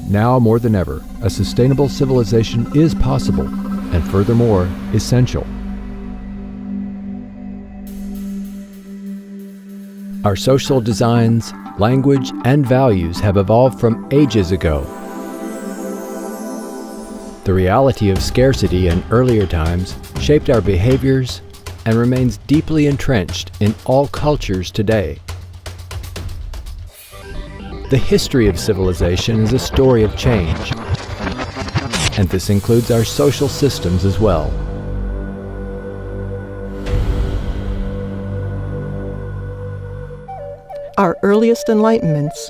Now more than ever, a sustainable civilization is possible, and furthermore, essential. Our social designs, language, and values have evolved from ages ago. The reality of scarcity in earlier times shaped our behaviors and remains deeply entrenched in all cultures today. The history of civilization is a story of change, and this includes our social systems as well. Our earliest enlightenments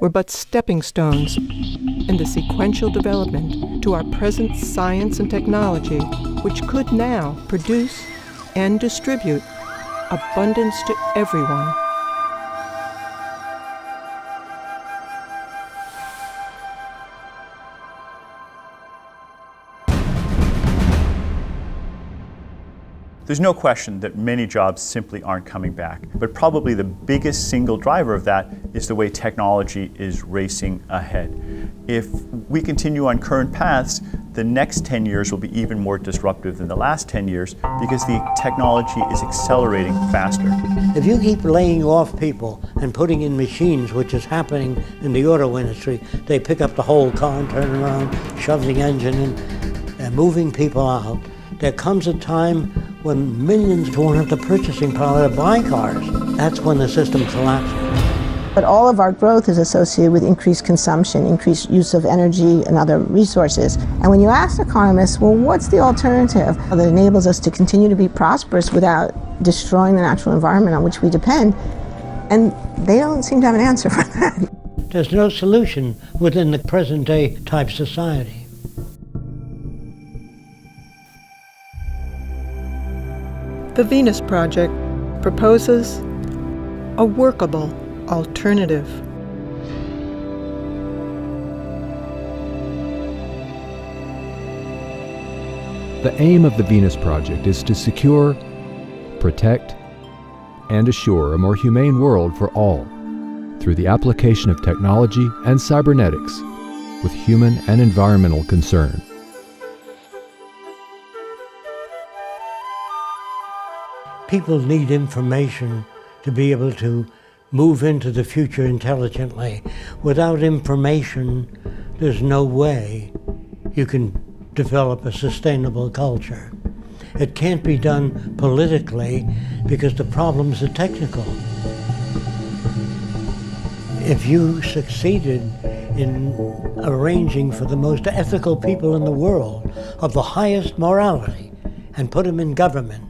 were but stepping stones in the sequential development to our present science and technology, which could now produce and distribute abundance to everyone. There's no question that many jobs simply aren't coming back, but probably the biggest single driver of that is the way technology is racing ahead. If we continue on current paths, the next 10 years will be even more disruptive than the last 10 years because the technology is accelerating faster. If you keep laying off people and putting in machines, which is happening in the auto industry, they pick up the whole car and turn around, shove the engine in, and moving people out. There comes a time when millions won't have the purchasing power to buy cars. That's when the system collapses. But all of our growth is associated with increased consumption, increased use of energy and other resources. And when you ask economists, well, what's the alternative that enables us to continue to be prosperous without destroying the natural environment on which we depend? And they don't seem to have an answer for that. There's no solution within the present day type society. The Venus Project proposes a workable alternative. The aim of the Venus Project is to secure, protect, and assure a more humane world for all through the application of technology and cybernetics with human and environmental concern. People need information to be able to move into the future intelligently. Without information, there's no way you can develop a sustainable culture. It can't be done politically because the problems are technical. If you succeeded in arranging for the most ethical people in the world of the highest morality and put them in government,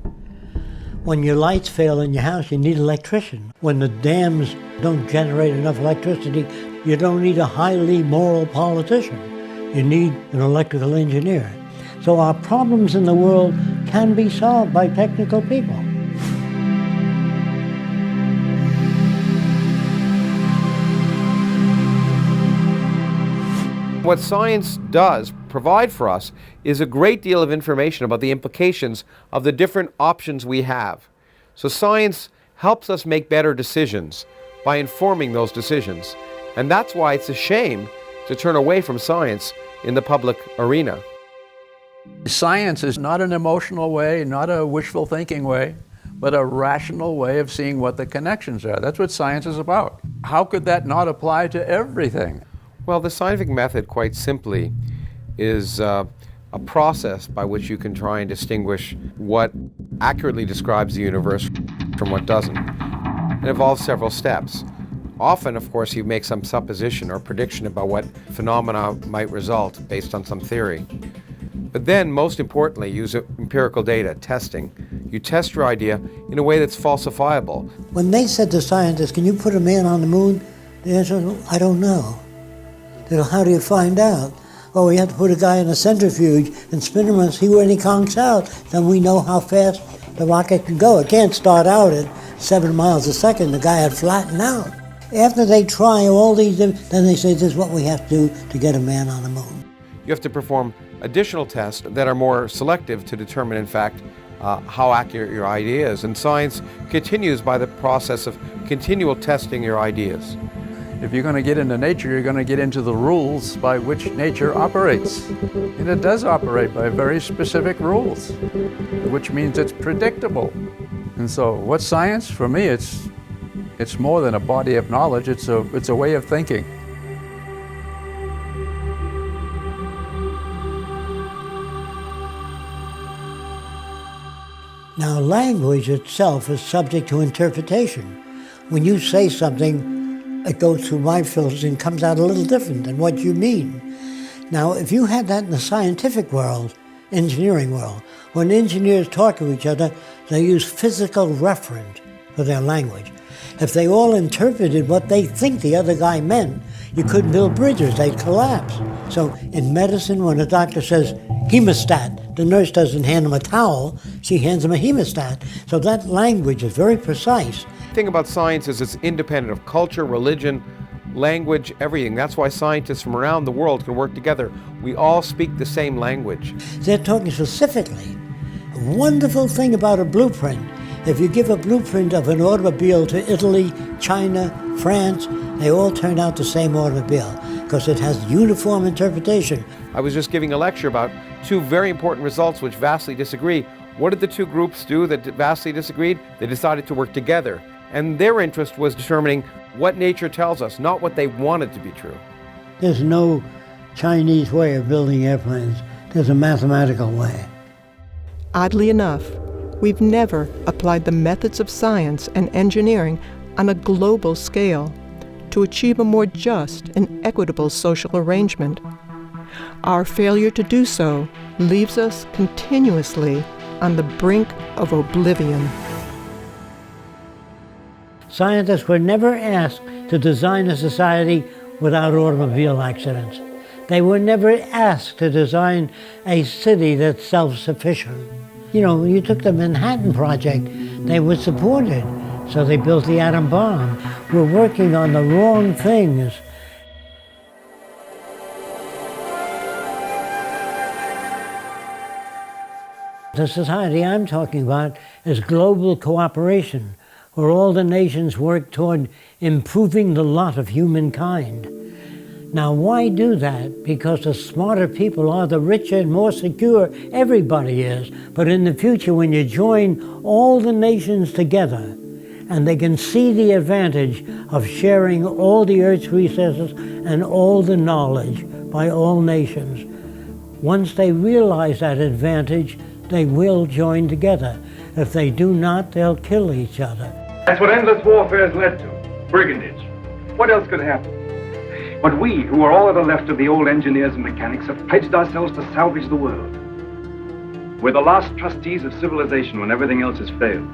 when your lights fail in your house, you need an electrician. When the dams don't generate enough electricity, you don't need a highly moral politician. You need an electrical engineer. So our problems in the world can be solved by technical people. What science does provide for us is a great deal of information about the implications of the different options we have. So science helps us make better decisions by informing those decisions. And that's why it's a shame to turn away from science in the public arena. Science is not an emotional way, not a wishful thinking way, but a rational way of seeing what the connections are. That's what science is about. How could that not apply to everything? Well, the scientific method, quite simply, is a process by which you can try and distinguish what accurately describes the universe from what doesn't. It involves several steps. Often, of course, you make some supposition or prediction about what phenomena might result based on some theory. But then, most importantly, use empirical data, testing. You test your idea in a way that's falsifiable. When they said to scientists, can you put a man on the moon? The answer was, I don't know. They go, how do you find out? Oh, we have to put a guy in a centrifuge and spin him and see when he conks out. Then we know how fast the rocket can go. It can't start out at 7 miles a second. The guy had flattened out. After they try all these, then they say this is what we have to do to get a man on the moon. You have to perform additional tests that are more selective to determine, in fact, how accurate your idea is. And science continues by the process of continual testing your ideas. If you're going to get into nature, you're going to get into the rules by which nature operates. And it does operate by very specific rules, which means it's predictable. And so what's science? For me, it's more than a body of knowledge, it's a way of thinking. Now, language itself is subject to interpretation. When you say something, it goes through my filters and comes out a little different than what you mean. Now, if you had that in the scientific world, engineering world, when engineers talk to each other, they use physical reference for their language. If they all interpreted what they think the other guy meant, you couldn't build bridges, they'd collapse. So in medicine, when a doctor says hemostat, the nurse doesn't hand him a towel, she hands him a hemostat. So that language is very precise. The thing about science is it's independent of culture, religion, language, everything. That's why scientists from around the world can work together. We all speak the same language. They're talking specifically. A wonderful thing about a blueprint, if you give a blueprint of an automobile to Italy, China, France, they all turn out the same automobile because it has uniform interpretation. I was just giving a lecture about two very important results which vastly disagree. What did the two groups do that vastly disagreed? They decided to work together. And their interest was determining what nature tells us, not what they wanted to be true. There's no Chinese way of building airplanes. There's a mathematical way. Oddly enough, we've never applied the methods of science and engineering on a global scale to achieve a more just and equitable social arrangement. Our failure to do so leaves us continuously on the brink of oblivion. Scientists were never asked to design a society without automobile accidents. They were never asked to design a city that's self-sufficient. You know, you took the Manhattan Project, they were supported, so they built the atom bomb. We're working on the wrong things. The society I'm talking about is global cooperation, where all the nations work toward improving the lot of humankind. Now, why do that? Because the smarter people are, the richer and more secure everybody is. But in the future, when you join all the nations together, and they can see the advantage of sharing all the Earth's resources and all the knowledge by all nations, once they realize that advantage, they will join together. If they do not, they'll kill each other. That's what endless warfare has led to. Brigandage. What else could happen? But we, who are all that are left of the old engineers and mechanics, have pledged ourselves to salvage the world. We're the last trustees of civilization when everything else has failed.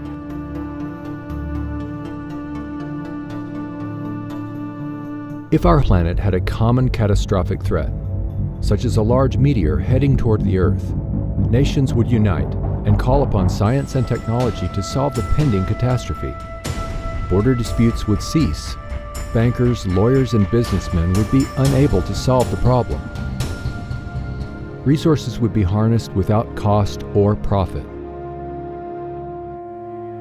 If our planet had a common catastrophic threat, such as a large meteor heading toward the Earth, nations would unite and call upon science and technology to solve the pending catastrophe. Border disputes would cease. Bankers, lawyers, and businessmen would be unable to solve the problem. Resources would be harnessed without cost or profit.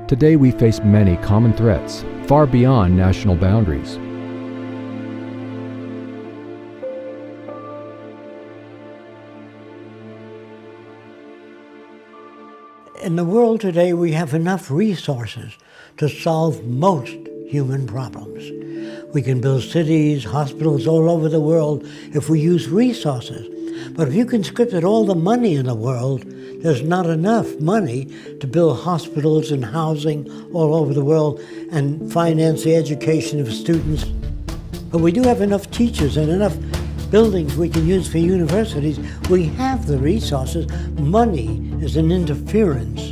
Today we face many common threats, far beyond national boundaries. In the world today, we have enough resources to solve most human problems. We can build cities, hospitals all over the world if we use resources. But if you conscripted all the money in the world, there's not enough money to build hospitals and housing all over the world and finance the education of students. But we do have enough teachers and enough buildings we can use for universities. We have the resources. Money is an interference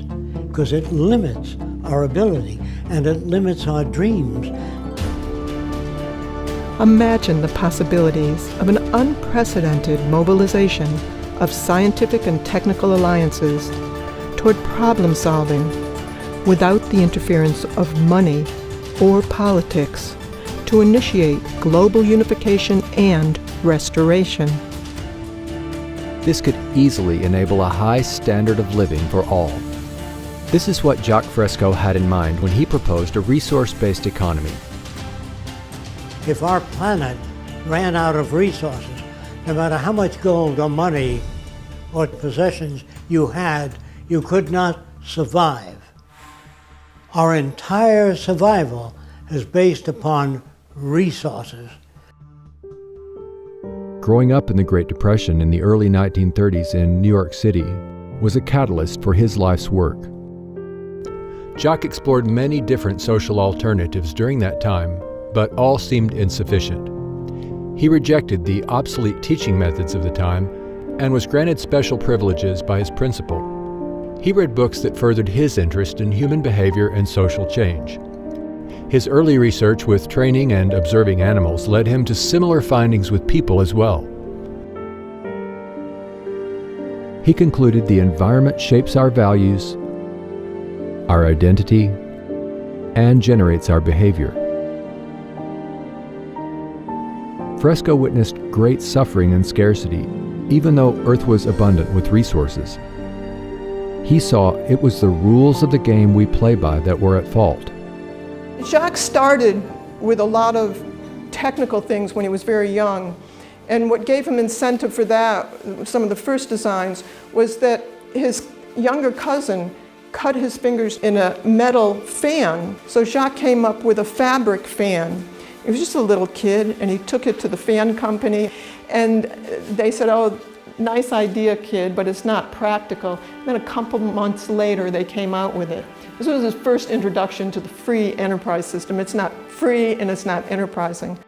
because it limits our ability and it limits our dreams. Imagine the possibilities of an unprecedented mobilization of scientific and technical alliances toward problem solving without the interference of money or politics to initiate global unification and restoration. This could easily enable a high standard of living for all. This is what Jaque Fresco had in mind when he proposed a resource-based economy. If our planet ran out of resources, no matter how much gold or money or possessions you had, you could not survive. Our entire survival is based upon resources. Growing up in the Great Depression in the early 1930s in New York City was a catalyst for his life's work. Jaque explored many different social alternatives during that time, but all seemed insufficient. He rejected the obsolete teaching methods of the time and was granted special privileges by his principal. He read books that furthered his interest in human behavior and social change. His early research with training and observing animals led him to similar findings with people as well. He concluded the environment shapes our values, our identity, and generates our behavior. Fresco witnessed great suffering and scarcity, even though Earth was abundant with resources. He saw it was the rules of the game we play by that were at fault. Jaque started with a lot of technical things when he was very young, and what gave him incentive for that, some of the first designs, was that his younger cousin cut his fingers in a metal fan. So Jaque came up with a fabric fan. He was just a little kid, and he took it to the fan company, and they said, "Oh, nice idea, kid, but it's not practical." And then a couple months later, they came out with it. This was his first introduction to the free enterprise system. It's not free and it's not enterprising.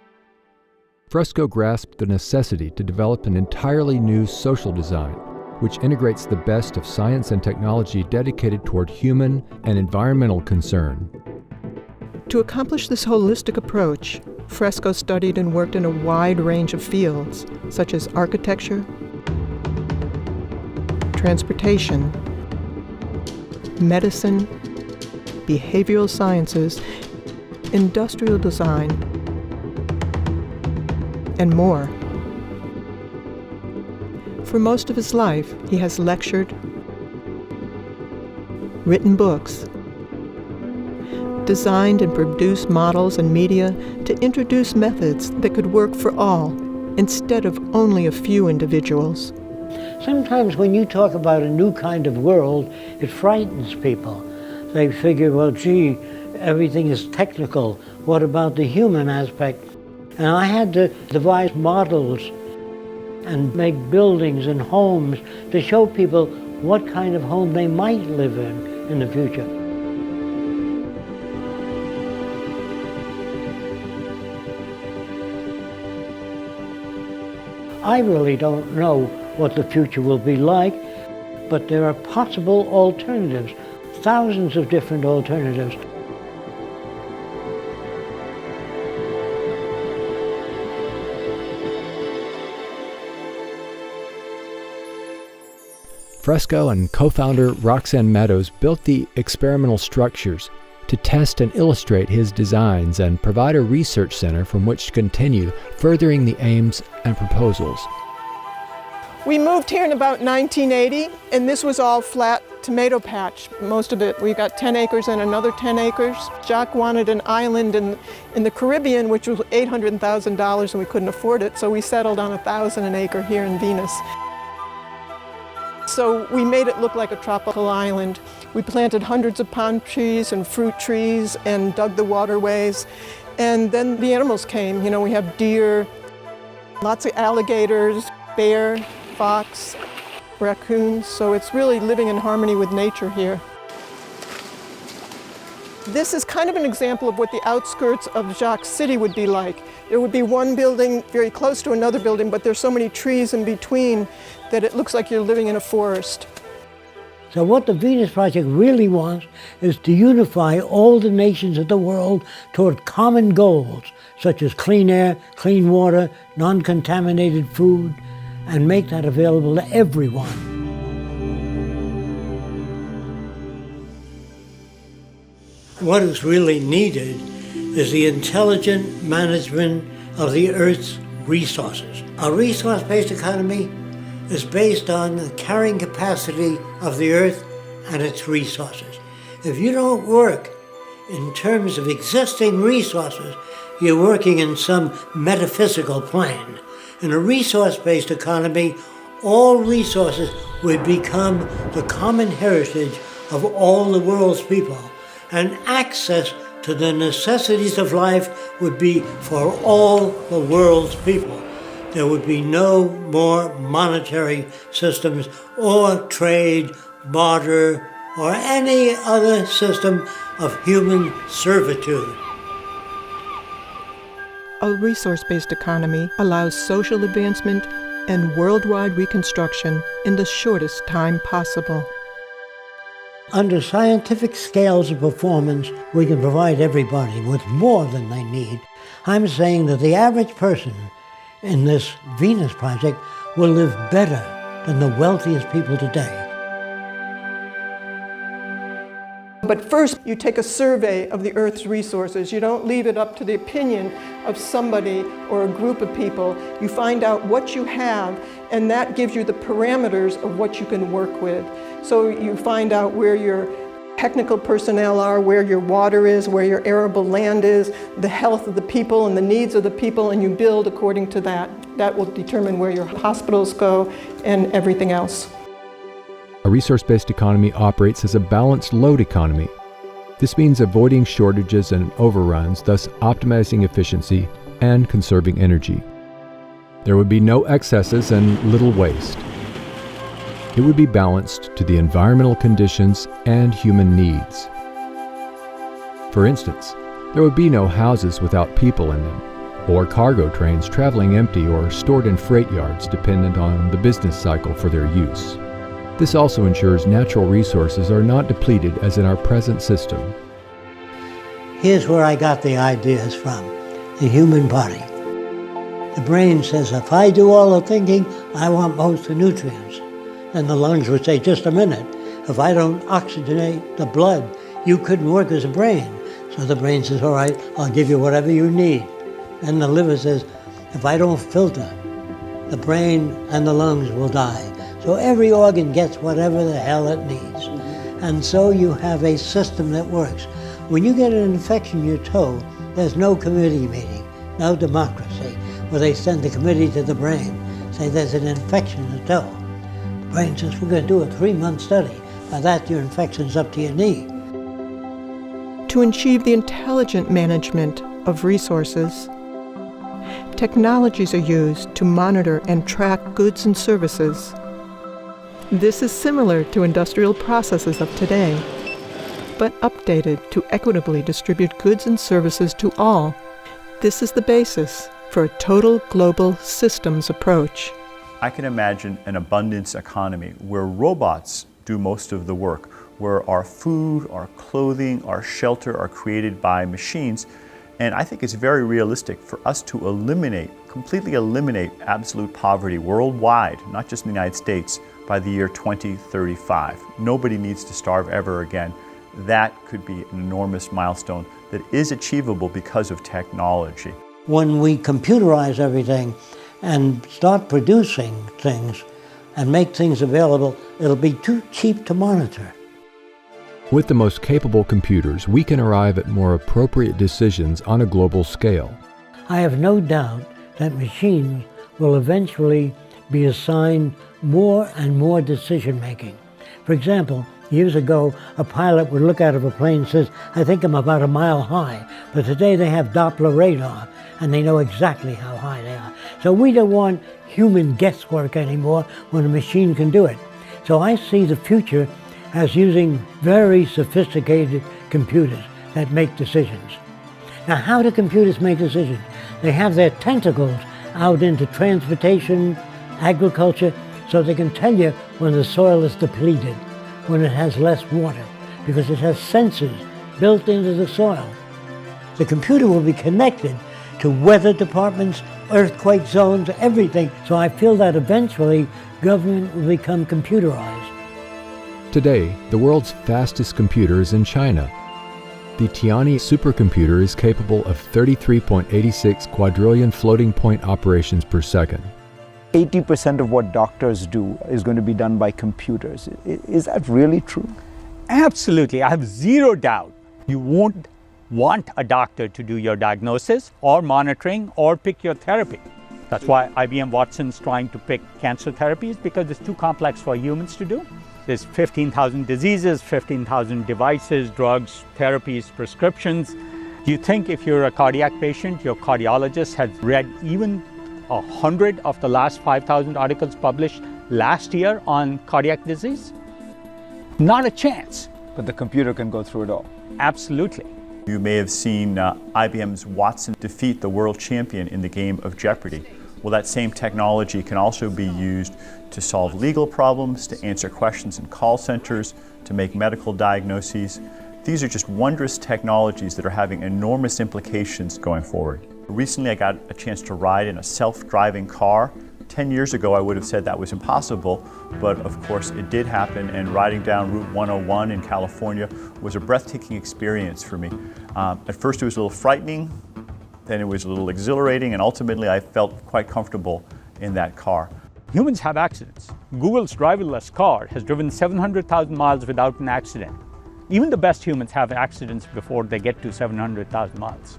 Fresco grasped the necessity to develop an entirely new social design, which integrates the best of science and technology dedicated toward human and environmental concern. To accomplish this holistic approach, Fresco studied and worked in a wide range of fields, such as architecture, transportation, medicine, behavioral sciences, industrial design, and more. For most of his life, he has lectured, written books, designed and produced models and media to introduce methods that could work for all instead of only a few individuals. Sometimes when you talk about a new kind of world, it frightens people. They figure, well, gee, everything is technical. What about the human aspect? And I had to devise models and make buildings and homes to show people what kind of home they might live in the future. I really don't know what the future will be like, but there are possible alternatives, thousands of different alternatives. Fresco and co-founder Roxanne Meadows built the experimental structures to test and illustrate his designs and provide a research center from which to continue furthering the aims and proposals. We moved here in about 1980, and this was all flat tomato patch, most of it. We got 10 acres and another 10 acres. Jaque wanted an island in the Caribbean, which was $800,000, and we couldn't afford it, so we settled on 1,000 an acre here in Venus. So we made it look like a tropical island. We planted hundreds of palm trees and fruit trees and dug the waterways. And then the animals came. You know, we have deer, lots of alligators, bear, fox, raccoons. So it's really living in harmony with nature here. This is kind of an example of what the outskirts of Jaque City would be like. There would be one building very close to another building, but there's so many trees in between that it looks like you're living in a forest. So what the Venus Project really wants is to unify all the nations of the world toward common goals, such as clean air, clean water, non-contaminated food, and make that available to everyone. What is really needed is the intelligent management of the Earth's resources. A resource-based economy is based on the carrying capacity of the Earth and its resources. If you don't work in terms of existing resources, you're working in some metaphysical plane. In a resource-based economy, all resources would become the common heritage of all the world's people, and access to the necessities of life would be for all the world's people. There would be no more monetary systems or trade, barter, or any other system of human servitude. A resource-based economy allows social advancement and worldwide reconstruction in the shortest time possible. Under scientific scales of performance, we can provide everybody with more than they need. I'm saying that the average person in this Venus Project will live better than the wealthiest people today. But first, you take a survey of the Earth's resources. You don't leave it up to the opinion of somebody or a group of people. You find out what you have, and that gives you the parameters of what you can work with. So you find out where your technical personnel are, where your water is, where your arable land is, the health of the people and the needs of the people, and you build according to that. That will determine where your hospitals go and everything else. A resource-based economy operates as a balanced load economy. This means avoiding shortages and overruns, thus optimizing efficiency and conserving energy. There would be no excesses and little waste. It would be balanced to the environmental conditions and human needs. For instance, there would be no houses without people in them, or cargo trains traveling empty or stored in freight yards dependent on the business cycle for their use. This also ensures natural resources are not depleted as in our present system. Here's where I got the ideas from: the human body. The brain says, if I do all the thinking, I want most of the nutrients. And the lungs would say, just a minute, if I don't oxygenate the blood, you couldn't work as a brain. So the brain says, all right, I'll give you whatever you need. And the liver says, if I don't filter, the brain and the lungs will die. So every organ gets whatever the hell it needs. And so you have a system that works. When you get an infection in your toe, there's no committee meeting, no democracy, where they send the committee to the brain, say there's an infection in the toe. The brain says, we're going to do a 3-month study. By that, your infection's up to your knee. To achieve the intelligent management of resources, technologies are used to monitor and track goods and services. This is similar to industrial processes of today, but updated to equitably distribute goods and services to all. This is the basis for a total global systems approach. I can imagine an abundance economy where robots do most of the work, where our food, our clothing, our shelter are created by machines. And I think it's very realistic for us to completely eliminate absolute poverty worldwide, not just in the United States, by the year 2035. Nobody needs to starve ever again. That could be an enormous milestone that is achievable because of technology. When we computerize everything and start producing things and make things available, it'll be too cheap to monitor. With the most capable computers, we can arrive at more appropriate decisions on a global scale. I have no doubt that machines will eventually be assigned more and more decision making. For example, years ago, a pilot would look out of a plane and says, I think I'm about a mile high. But today they have Doppler radar and they know exactly how high they are. So we don't want human guesswork anymore when a machine can do it. So I see the future as using very sophisticated computers that make decisions. Now, how do computers make decisions? They have their tentacles out into transportation, agriculture, so they can tell you when the soil is depleted, when it has less water, because it has sensors built into the soil. The computer will be connected to weather departments, earthquake zones, everything. So I feel that eventually government will become computerized. Today, the world's fastest computer is in China. The Tianyi supercomputer is capable of 33.86 quadrillion floating point operations per second. 80% of what doctors do is going to be done by computers. Is that really true? Absolutely. I have zero doubt. You won't want a doctor to do your diagnosis or monitoring or pick your therapy. That's why IBM Watson's trying to pick cancer therapies, because it's too complex for humans to do. There's 15,000 diseases, 15,000 devices, drugs, therapies, prescriptions. Do you think if you're a cardiac patient, your cardiologist has read even 100 of the last 5,000 articles published last year on cardiac disease? Not a chance. But the computer can go through it all. Absolutely. You may have seen IBM's Watson defeat the world champion in the game of Jeopardy. Well, that same technology can also be used to solve legal problems, to answer questions in call centers, to make medical diagnoses. These are just wondrous technologies that are having enormous implications going forward. Recently, I got a chance to ride in a self-driving car. 10 years ago, I would have said that was impossible, but of course it did happen, and riding down Route 101 in California was a breathtaking experience for me. At first it was a little frightening, then it was a little exhilarating, and ultimately I felt quite comfortable in that car. Humans have accidents. Google's driverless car has driven 700,000 miles without an accident. Even the best humans have accidents before they get to 700,000 miles.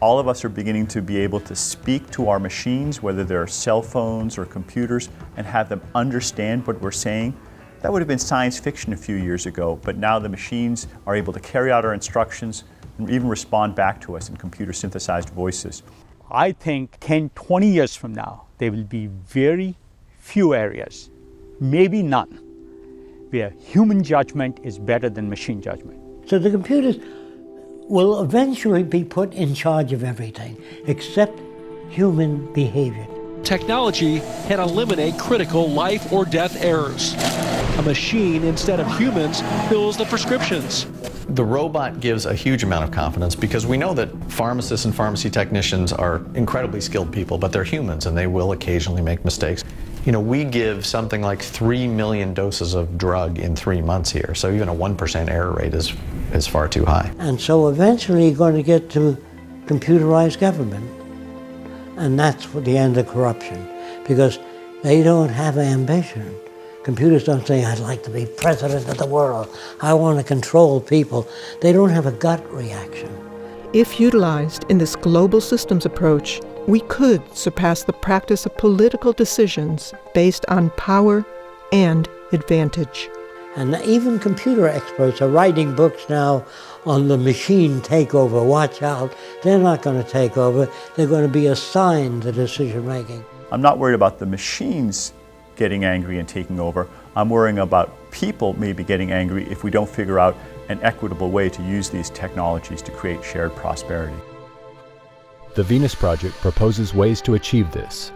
All of us are beginning to be able to speak to our machines, whether they're cell phones or computers, and have them understand what we're saying. That would have been science fiction a few years ago, but now the machines are able to carry out our instructions and even respond back to us in computer-synthesized voices. I think 10, 20 years from now, there will be very few areas, maybe none, where human judgment is better than machine judgment. So the computers will eventually be put in charge of everything except human behavior. Technology can eliminate critical life or death errors. A machine, instead of humans, fills the prescriptions. The robot gives a huge amount of confidence because we know that pharmacists and pharmacy technicians are incredibly skilled people, but they're humans and they will occasionally make mistakes. You know, we give something like 3 million doses of drug in 3 months here, so even a 1% error rate is far too high. And so eventually you're going to get to computerized government, and that's the end of corruption, because they don't have ambition. Computers don't say, I'd like to be president of the world. I want to control people. They don't have a gut reaction. If utilized in this global systems approach, we could surpass the practice of political decisions based on power and advantage. And even computer experts are writing books now on the machine takeover. Watch out. They're not going to take over. They're going to be assigned the decision making. I'm not worried about the machines getting angry and taking over. I'm worrying about people maybe getting angry if we don't figure out an equitable way to use these technologies to create shared prosperity. The Venus Project proposes ways to achieve this.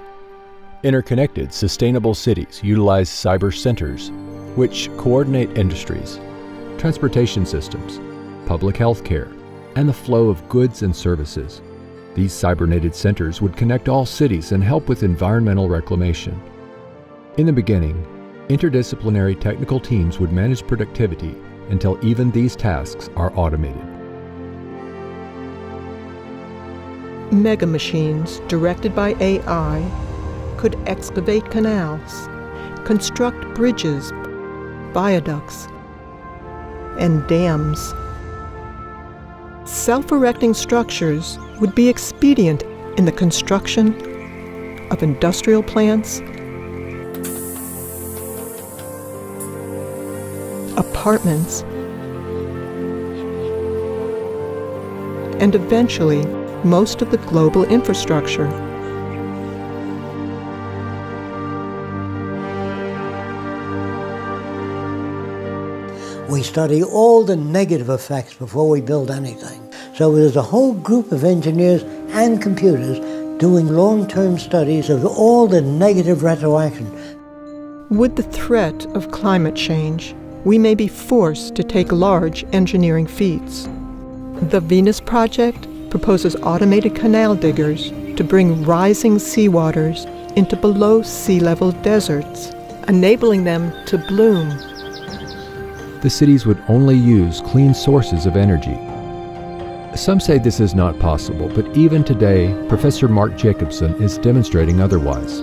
Interconnected, sustainable cities utilize cyber centers, which coordinate industries, transportation systems, public health care, and the flow of goods and services. These cybernated centers would connect all cities and help with environmental reclamation. In the beginning, interdisciplinary technical teams would manage productivity until even these tasks are automated. Mega machines directed by AI could excavate canals, construct bridges, viaducts, and dams. Self-erecting structures would be expedient in the construction of industrial plants, apartments, and eventually most of the global infrastructure. We study all the negative effects before we build anything. So there's a whole group of engineers and computers doing long-term studies of all the negative retroaction. With the threat of climate change, we may be forced to take large engineering feats. The Venus Project proposes automated canal diggers to bring rising seawaters into below sea level deserts, enabling them to bloom. The cities would only use clean sources of energy. Some say this is not possible, but even today, Professor Mark Jacobson is demonstrating otherwise.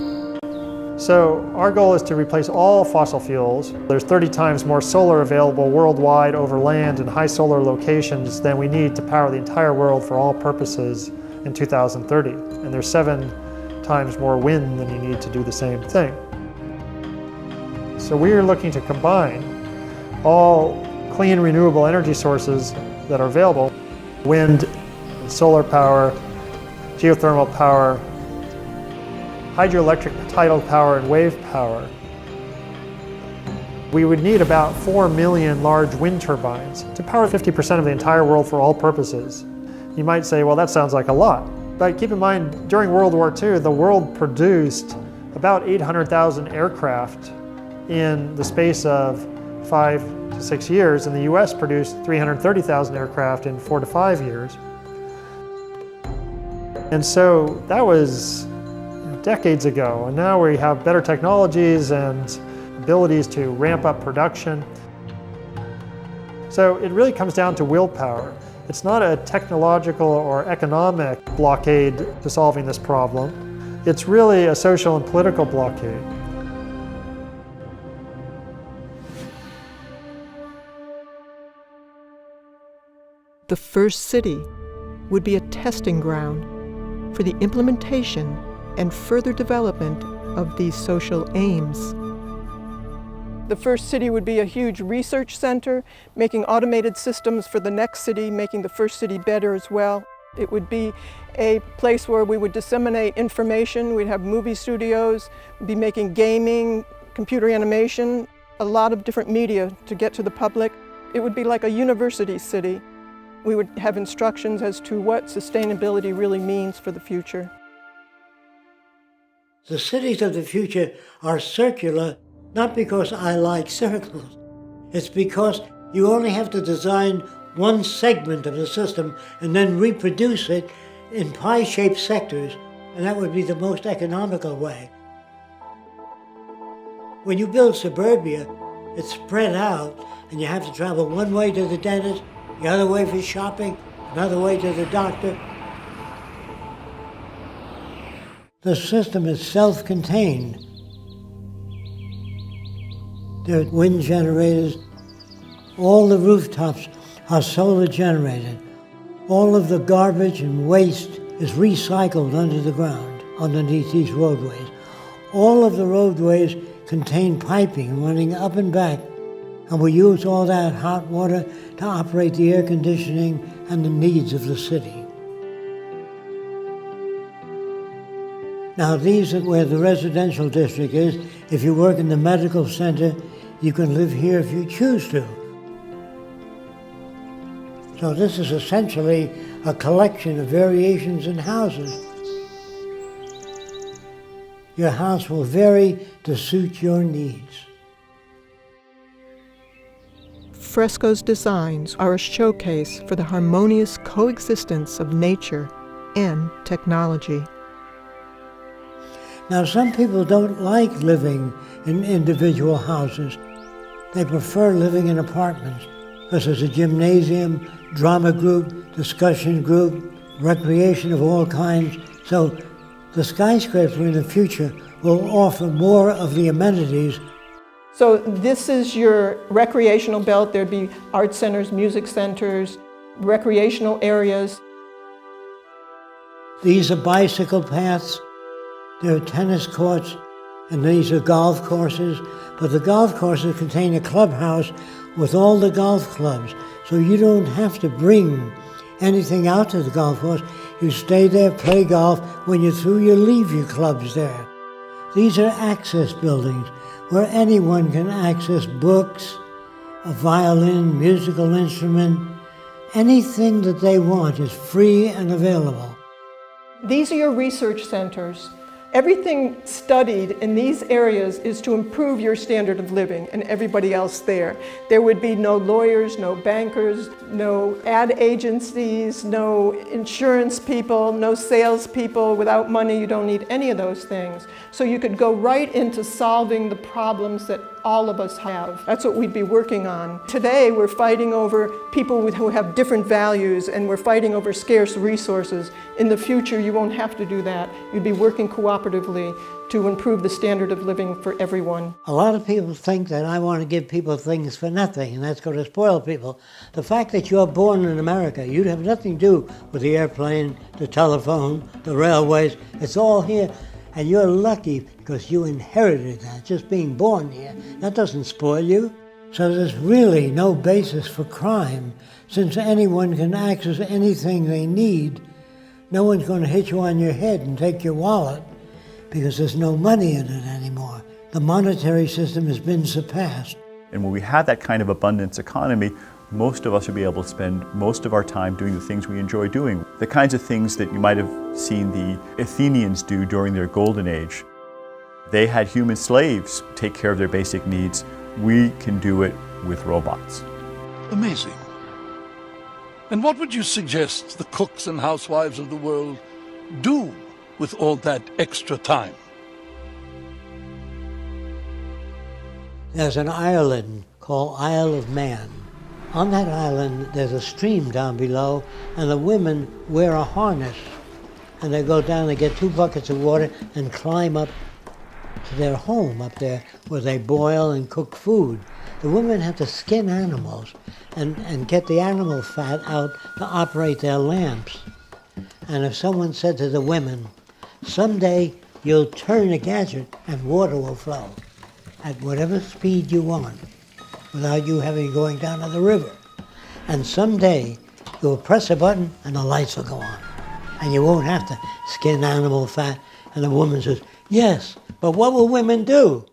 So our goal is to replace all fossil fuels. There's 30 times more solar available worldwide over land in high solar locations than we need to power the entire world for all purposes in 2030. And there's 7 times more wind than you need to do the same thing. So we are looking to combine all clean renewable energy sources that are available: wind, solar power, geothermal power, hydroelectric tidal power, and wave power. We would need about 4 million large wind turbines to power 50% of the entire world for all purposes. You might say, well, that sounds like a lot. But keep in mind, during World War II, the world produced about 800,000 aircraft in the space of 5 to 6 years, and the US produced 330,000 aircraft in 4 to 5 years. And so that was decades ago, and now we have better technologies and abilities to ramp up production. So it really comes down to willpower. It's not a technological or economic blockade to solving this problem. It's really a social and political blockade. The first city would be a testing ground for the implementation and further development of these social aims. The first city would be a huge research center, making automated systems for the next city, making the first city better as well. It would be a place where we would disseminate information. We'd have movie studios, we'd be making gaming, computer animation, a lot of different media to get to the public. It would be like a university city. We would have instructions as to what sustainability really means for the future. The cities of the future are circular, not because I like circles. It's because you only have to design one segment of the system and then reproduce it in pie-shaped sectors, and that would be the most economical way. When you build suburbia, it's spread out, and you have to travel one way to the dentist, the other way for shopping, another way to the doctor. The system is self-contained. there are wind generators. All the rooftops are solar generated. All of the garbage and waste is recycled under the ground, underneath these roadways. All of the roadways contain piping running up and back, and we use all that hot water to operate the air conditioning and the needs of the city. Now these are where the residential district is. If you work in the medical center, you can live here if you choose to. So this is essentially a collection of variations in houses. Your house will vary to suit your needs. Fresco's designs are a showcase for the harmonious coexistence of nature and technology. Now, some people don't like living in individual houses. They prefer living in apartments because there's a gymnasium, drama group, discussion group, recreation of all kinds. So the skyscraper in the future will offer more of the amenities. So this is your recreational belt. There'd be art centers, music centers, recreational areas. These are bicycle paths. There are tennis courts, and these are golf courses. But the golf courses contain a clubhouse with all the golf clubs. So you don't have to bring anything out to the golf course. You stay there, play golf. When you're through, you leave your clubs there. These are access buildings where anyone can access books, a violin, musical instrument. Anything that they want is free and available. These are your research centers. Everything studied in these areas is to improve your standard of living and everybody else there. There would be no lawyers, no bankers, no ad agencies, no insurance people, no salespeople. Without money, you don't need any of those things. So you could go right into solving the problems that all of us have. That's what we'd be working on. Today, we're fighting over people who have different values, and we're fighting over scarce resources. In the future, you won't have to do that. You'd be working cooperatively to improve the standard of living for everyone. A lot of people think that I want to give people things for nothing, and that's going to spoil people. The fact that you're born in America, you'd have nothing to do with the airplane, the telephone, the railways. It's all here. And you're lucky because you inherited that, just being born here. That doesn't spoil you. So there's really no basis for crime. Since anyone can access anything they need, no one's going to hit you on your head and take your wallet because there's no money in it anymore. The monetary system has been surpassed. And when we have that kind of abundance economy, most of us will be able to spend most of our time doing the things we enjoy doing. The kinds of things that you might have seen the Athenians do during their golden age. They had human slaves take care of their basic needs. We can do it with robots. Amazing. And what would you suggest the cooks and housewives of the world do with all that extra time? There's an island called Isle of Man. On that island, there's a stream down below, and the women wear a harness. And they go down, they get 2 buckets of water and climb up to their home up there where they boil and cook food. The women have to skin animals and get the animal fat out to operate their lamps. And if someone said to the women, someday you'll turn a gadget and water will flow at whatever speed you want, without you having going down to the river. And someday you'll press a button and the lights will go on. And you won't have to skin animal fat. And the woman says, yes, but what will women do?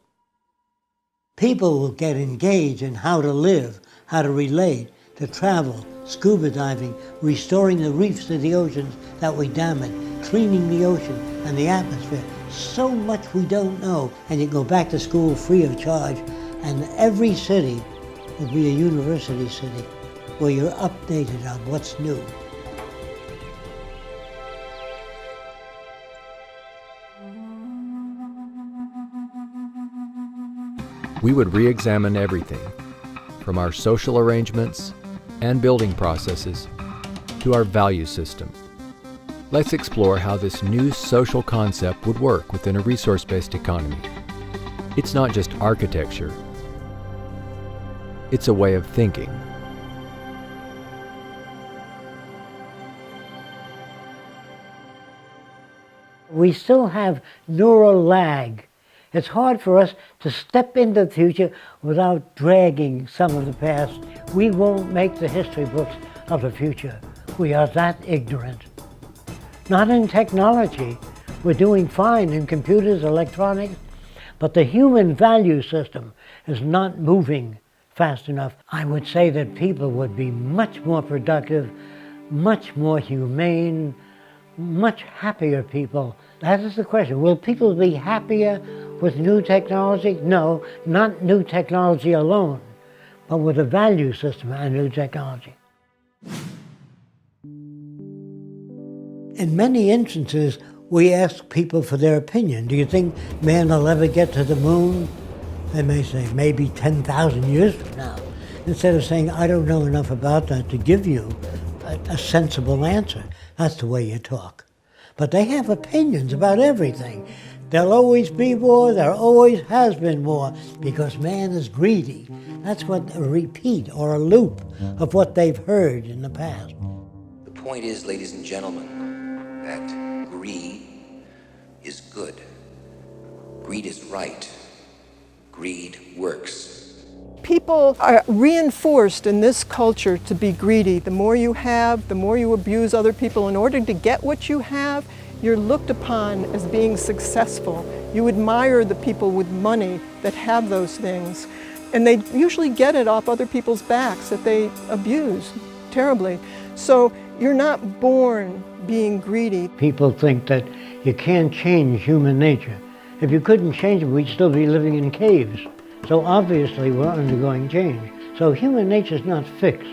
People will get engaged in how to live, how to relate, to travel, scuba diving, restoring the reefs of the oceans that we damage, cleaning the ocean and the atmosphere. So much we don't know. And you go back to school free of charge. And every city will be a university city where you're updated on what's new. We would re-examine everything, from our social arrangements and building processes to our value system. Let's explore how this new social concept would work within a resource-based economy. It's not just architecture, It's a way of thinking. We still have neural lag. It's hard for us to step into the future without dragging some of the past. We won't make the history books of the future. We are that ignorant. Not in technology. We're doing fine in computers, electronics, but the human value system is not moving fast enough. I would say that people would be much more productive, much more humane, much happier people. That is the question. Will people be happier with new technology? No, not new technology alone, but with a value system and new technology. In many instances, we ask people for their opinion. Do you think man will ever get to the moon? They may say, maybe 10,000 years from now. Instead of saying, I don't know enough about that to give you a sensible answer. That's the way you talk. But they have opinions about everything. There'll always be war, there always has been war, because man is greedy. That's what a repeat or a loop of what they've heard in the past. The point is, ladies and gentlemen, that greed is good. Greed is right. Greed works. People are reinforced in this culture to be greedy. The more you have, the more you abuse other people. In order to get what you have, you're looked upon as being successful. You admire the people with money that have those things. And they usually get it off other people's backs that they abuse terribly. So you're not born being greedy. People think that you can't change human nature. If you couldn't change it, we'd still be living in caves. So obviously we're undergoing change. So human nature is not fixed.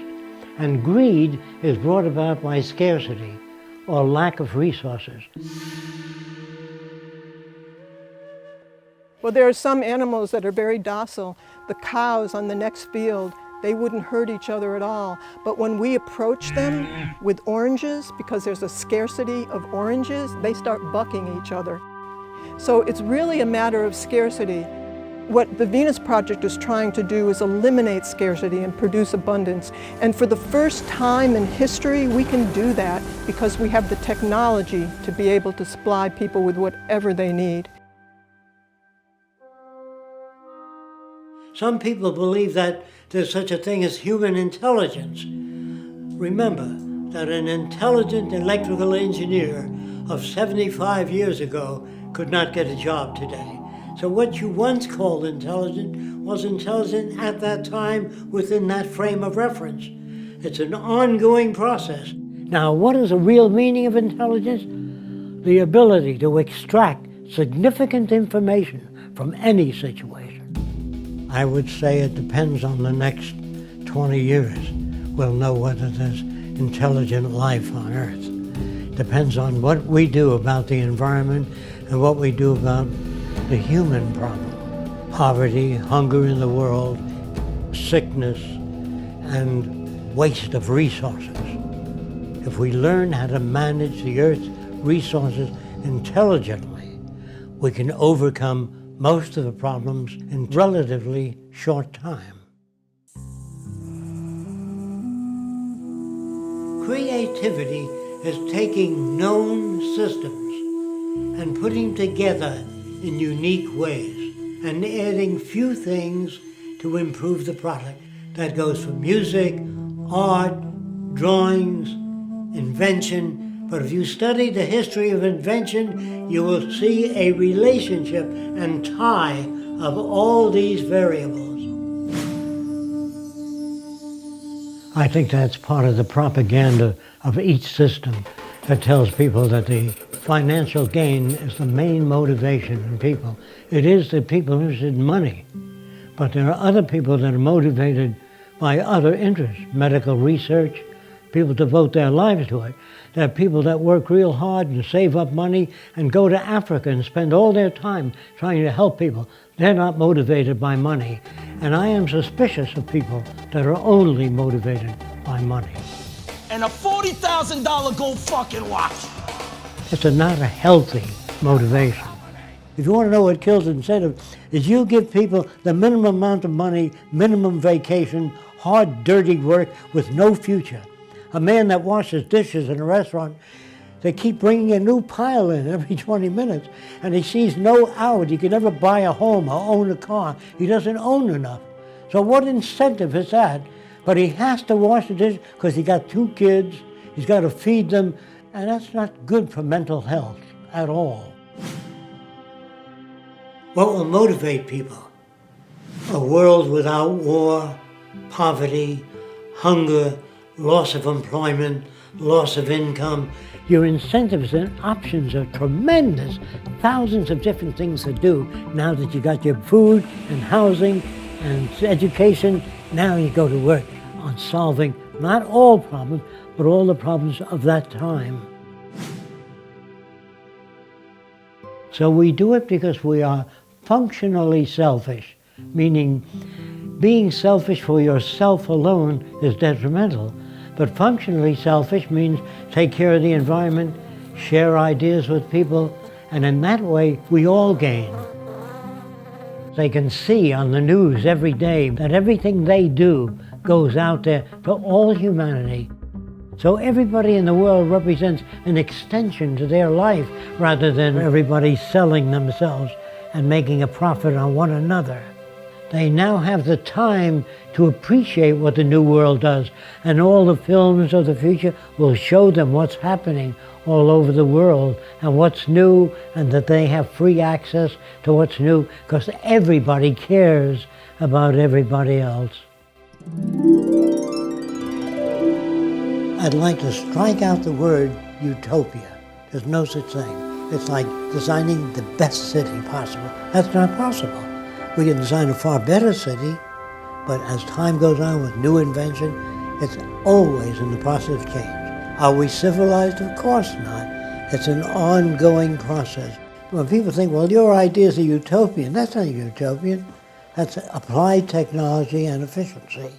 And greed is brought about by scarcity or lack of resources. Well, there are some animals that are very docile. The cows on the next field, they wouldn't hurt each other at all. But when we approach them with oranges, because there's a scarcity of oranges, they start bucking each other. So it's really a matter of scarcity. What the Venus Project is trying to do is eliminate scarcity and produce abundance. And for the first time in history, we can do that because we have the technology to be able to supply people with whatever they need. Some people believe that there's such a thing as human intelligence. Remember that an intelligent electrical engineer of 75 years ago could not get a job today. So what you once called intelligent was intelligent at that time within that frame of reference. It's an ongoing process. Now, what is the real meaning of intelligence? The ability to extract significant information from any situation. I would say it depends on the next 20 years. We'll know whether there's intelligent life on Earth. Depends on what we do about the environment and what we do about the human problem. Poverty, hunger in the world, sickness, and waste of resources. If we learn how to manage the Earth's resources intelligently, we can overcome most of the problems in relatively short time. Creativity is taking known systems and putting together in unique ways and adding few things to improve the product. That goes for music, art, drawings, invention. But if you study the history of invention, you will see a relationship and tie of all these variables. I think that's part of the propaganda of each system that tells people that the financial gain is the main motivation in people. It is that people are interested in money, but there are other people that are motivated by other interests, medical research. People devote their lives to it. There are people that work real hard and save up money and go to Africa and spend all their time trying to help people. They're not motivated by money. And I am suspicious of people that are only motivated by money. And a $40,000 gold fucking watch. It's not a healthy motivation. If you want to know what kills incentive, is you give people the minimum amount of money, minimum vacation, hard, dirty work with no future. A man that washes dishes in a restaurant, they keep bringing a new pile in every 20 minutes, and he sees no out. He can never buy a home or own a car. He doesn't own enough. So what incentive is that? But he has to wash the dishes because he got 2 kids, he's got to feed them, and that's not good for mental health at all. What will motivate people? A world without war, poverty, hunger, loss of employment, loss of income. Your incentives and options are tremendous. Thousands of different things to do now that you got your food and housing and education. Now you go to work on solving not all problems, but all the problems of that time. So we do it because we are functionally selfish, meaning being selfish for yourself alone is detrimental, but functionally selfish means take care of the environment, share ideas with people, and in that way we all gain. They can see on the news every day that everything they do goes out there to all humanity. So everybody in the world represents an extension to their life rather than everybody selling themselves and making a profit on one another. They now have the time to appreciate what the new world does, and all the films of the future will show them what's happening all over the world and what's new, and that they have free access to what's new because everybody cares about everybody else. I'd like to strike out the word utopia. There's no such thing. It's like designing the best city possible. That's not possible. We can design a far better city, but as time goes on with new invention, it's always in the process of change. Are we civilized? Of course not. It's an ongoing process. When people think, well, your ideas are utopian, that's not utopian. That's applied technology and efficiency.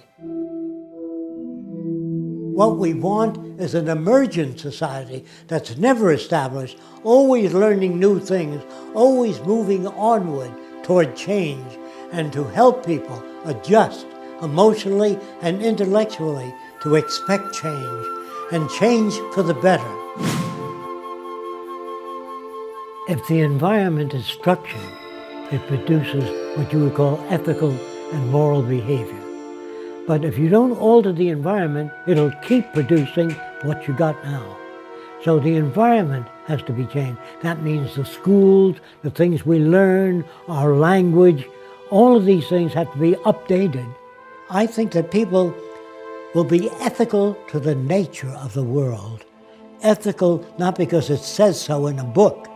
What we want is an emergent society that's never established, always learning new things, always moving onward toward change, and to help people adjust emotionally and intellectually to expect change, and change for the better. If the environment is structured, it produces what you would call ethical and moral behavior. But if you don't alter the environment, it'll keep producing what you got now. So the environment has to be changed. That means the schools, the things we learn, our language, all of these things have to be updated. I think that people will be ethical to the nature of the world. Ethical not because it says so in a book.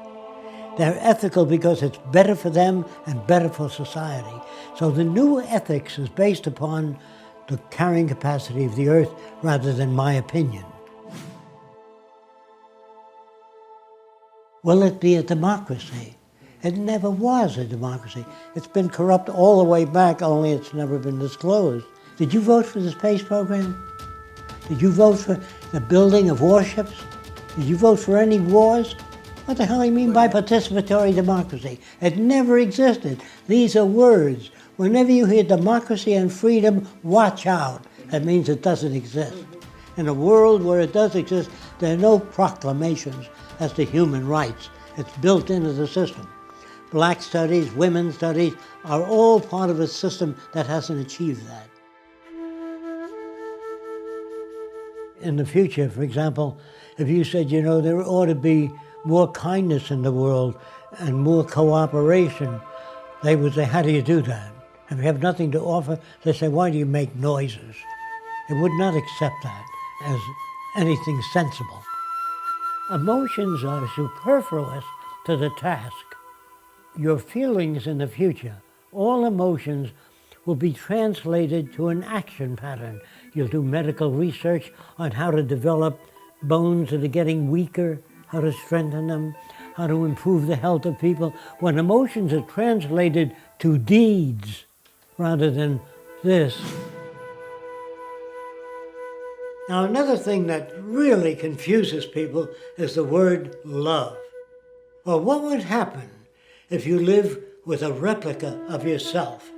They're ethical because it's better for them and better for society. So the new ethics is based upon the carrying capacity of the earth rather than my opinion. Will it be a democracy? It never was a democracy. It's been corrupt all the way back, only it's never been disclosed. Did you vote for the space program? Did you vote for the building of warships? Did you vote for any wars? What the hell do you mean by participatory democracy? It never existed. These are words. Whenever you hear democracy and freedom, watch out. That means it doesn't exist. In a world where it does exist, there are no proclamations as to human rights. It's built into the system. Black studies, women's studies are all part of a system that hasn't achieved that. In the future, for example, if you said, you know, there ought to be more kindness in the world and more cooperation, they would say, how do you do that? If you have nothing to offer, they say, why do you make noises? They would not accept that as anything sensible. Emotions are superfluous to the task. Your feelings in the future, all emotions, will be translated to an action pattern. You'll do medical research on how to develop bones that are getting weaker, how to strengthen them, how to improve the health of people. When emotions are translated to deeds rather than this. Now, another thing that really confuses people is the word love. Well, what would happen If you live with a replica of yourself,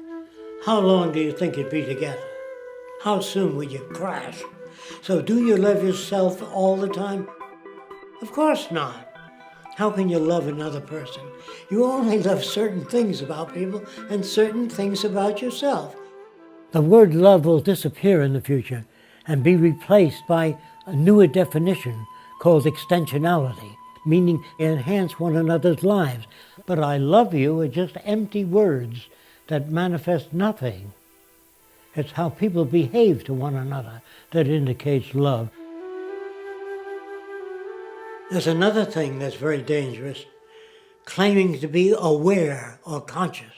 how long do you think you'd be together? How soon would you crash? So do you love yourself all the time? Of course not. How can you love another person? You only love certain things about people and certain things about yourself. The word love will disappear in the future and be replaced by a newer definition called extensionality, meaning enhance one another's lives. But I love you are just empty words that manifest nothing. It's how people behave to one another that indicates love. There's another thing that's very dangerous, claiming to be aware or conscious.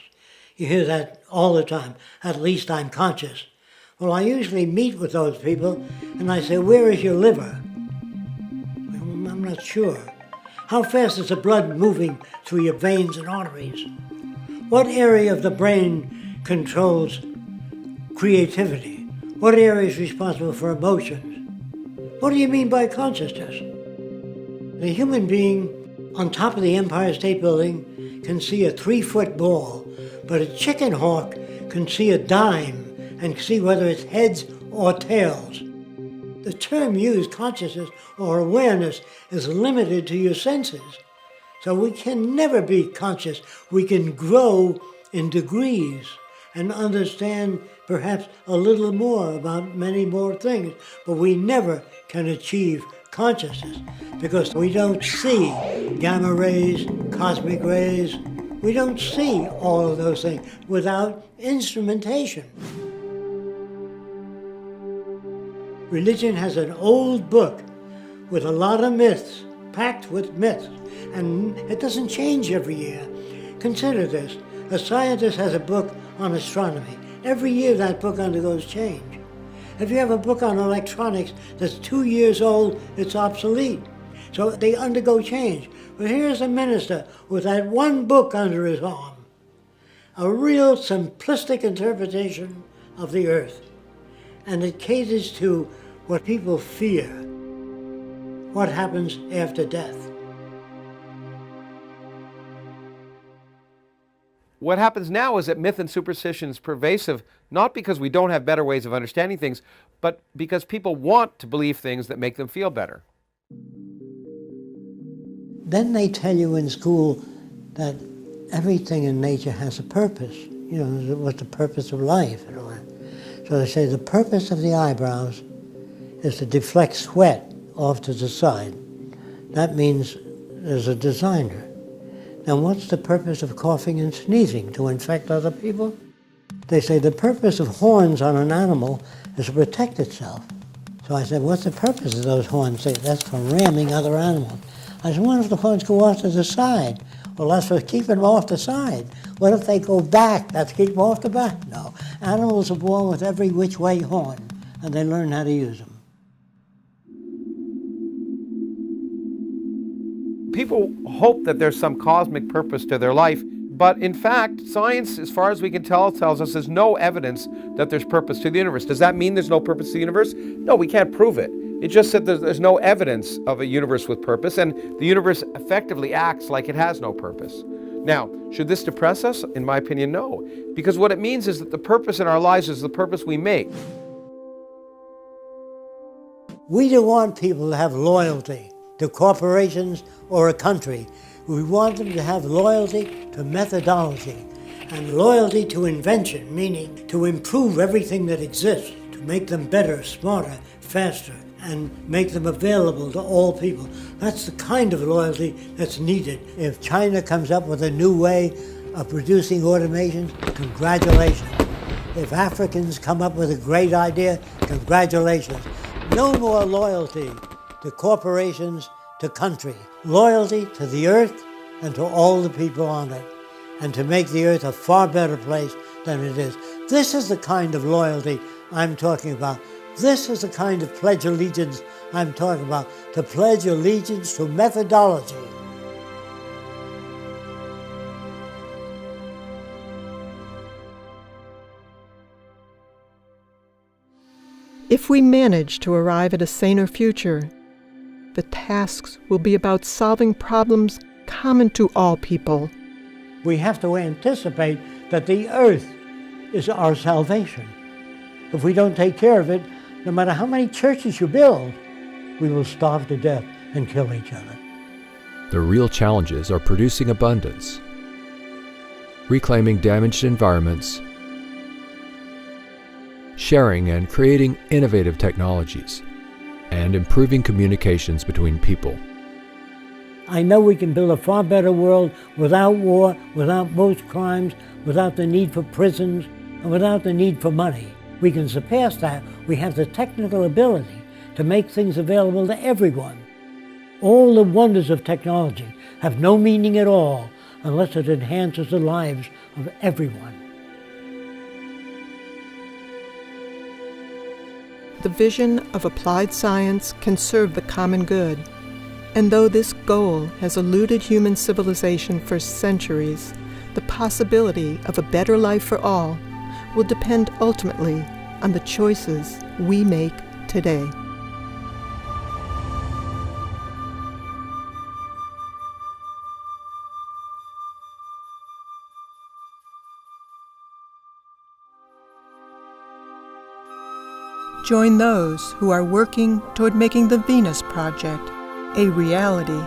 You hear that all the time, at least I'm conscious. Well, I usually meet with those people and I say, where is your liver? I'm not sure. How fast is the blood moving through your veins and arteries? What area of the brain controls creativity? What area is responsible for emotions? What do you mean by consciousness? The human being on top of the Empire State Building can see a 3-foot ball, but a chicken hawk can see a dime and see whether it's heads or tails. The term used, consciousness or awareness, is limited to your senses. So we can never be conscious. We can grow in degrees and understand perhaps a little more about many more things, but we never can achieve consciousness because we don't see gamma rays, cosmic rays. We don't see all of those things without instrumentation. Religion has an old book with a lot of myths, packed with myths, and it doesn't change every year. Consider this. A scientist has a book on astronomy. Every year that book undergoes change. If you have a book on electronics that's 2 years old, it's obsolete. So they undergo change. But here's a minister with that one book under his arm. A real simplistic interpretation of the earth. And it caters to what people fear. What happens after death? What happens now is that myth and superstition is pervasive, not because we don't have better ways of understanding things, but because people want to believe things that make them feel better. Then they tell you in school that everything in nature has a purpose. You know, what's the purpose of life? So they say the purpose of the eyebrows is to deflect sweat off to the side. That means there's a designer. Now, what's the purpose of coughing and sneezing? To infect other people? They say the purpose of horns on an animal is to protect itself. So I said, what's the purpose of those horns? They say, that's for ramming other animals. I said, what if the horns go off to the side? Well, that's for keeping them off the side. What if they go back? That's keep them off the back? No. Animals are born with every which way horn, and they learn how to use them. People hope that there's some cosmic purpose to their life, but in fact, science, as far as we can tell, tells us there's no evidence that there's purpose to the universe. Does that mean there's no purpose to the universe? No, we can't prove it. It just said there's no evidence of a universe with purpose, and the universe effectively acts like it has no purpose. Now, should this depress us? In my opinion, no. Because what it means is that the purpose in our lives is the purpose we make. We don't want people to have loyalty to corporations or a country. We want them to have loyalty to methodology and loyalty to invention, meaning to improve everything that exists, to make them better, smarter, faster, and make them available to all people. That's the kind of loyalty that's needed. If China comes up with a new way of producing automations, congratulations. If Africans come up with a great idea, congratulations. No more loyalty to corporations, to country. Loyalty to the earth and to all the people on it, and to make the earth a far better place than it is. This is the kind of loyalty I'm talking about. This is the kind of pledge allegiance I'm talking about, to pledge allegiance to methodology. If we manage to arrive at a saner future, the tasks will be about solving problems common to all people, We have to anticipate that the earth is our salvation. If we don't take care of it, no matter how many churches you build, we will starve to death and kill each other. The real challenges are producing abundance, reclaiming damaged environments, sharing and creating innovative technologies, and improving communications between people. I know we can build a far better world without war, without most crimes, without the need for prisons, and without the need for money. We can surpass that. We have the technical ability to make things available to everyone. All the wonders of technology have no meaning at all unless it enhances the lives of everyone. The vision of applied science can serve the common good. And though this goal has eluded human civilization for centuries, the possibility of a better life for all will depend ultimately on the choices we make today. Join those who are working toward making the Venus Project a reality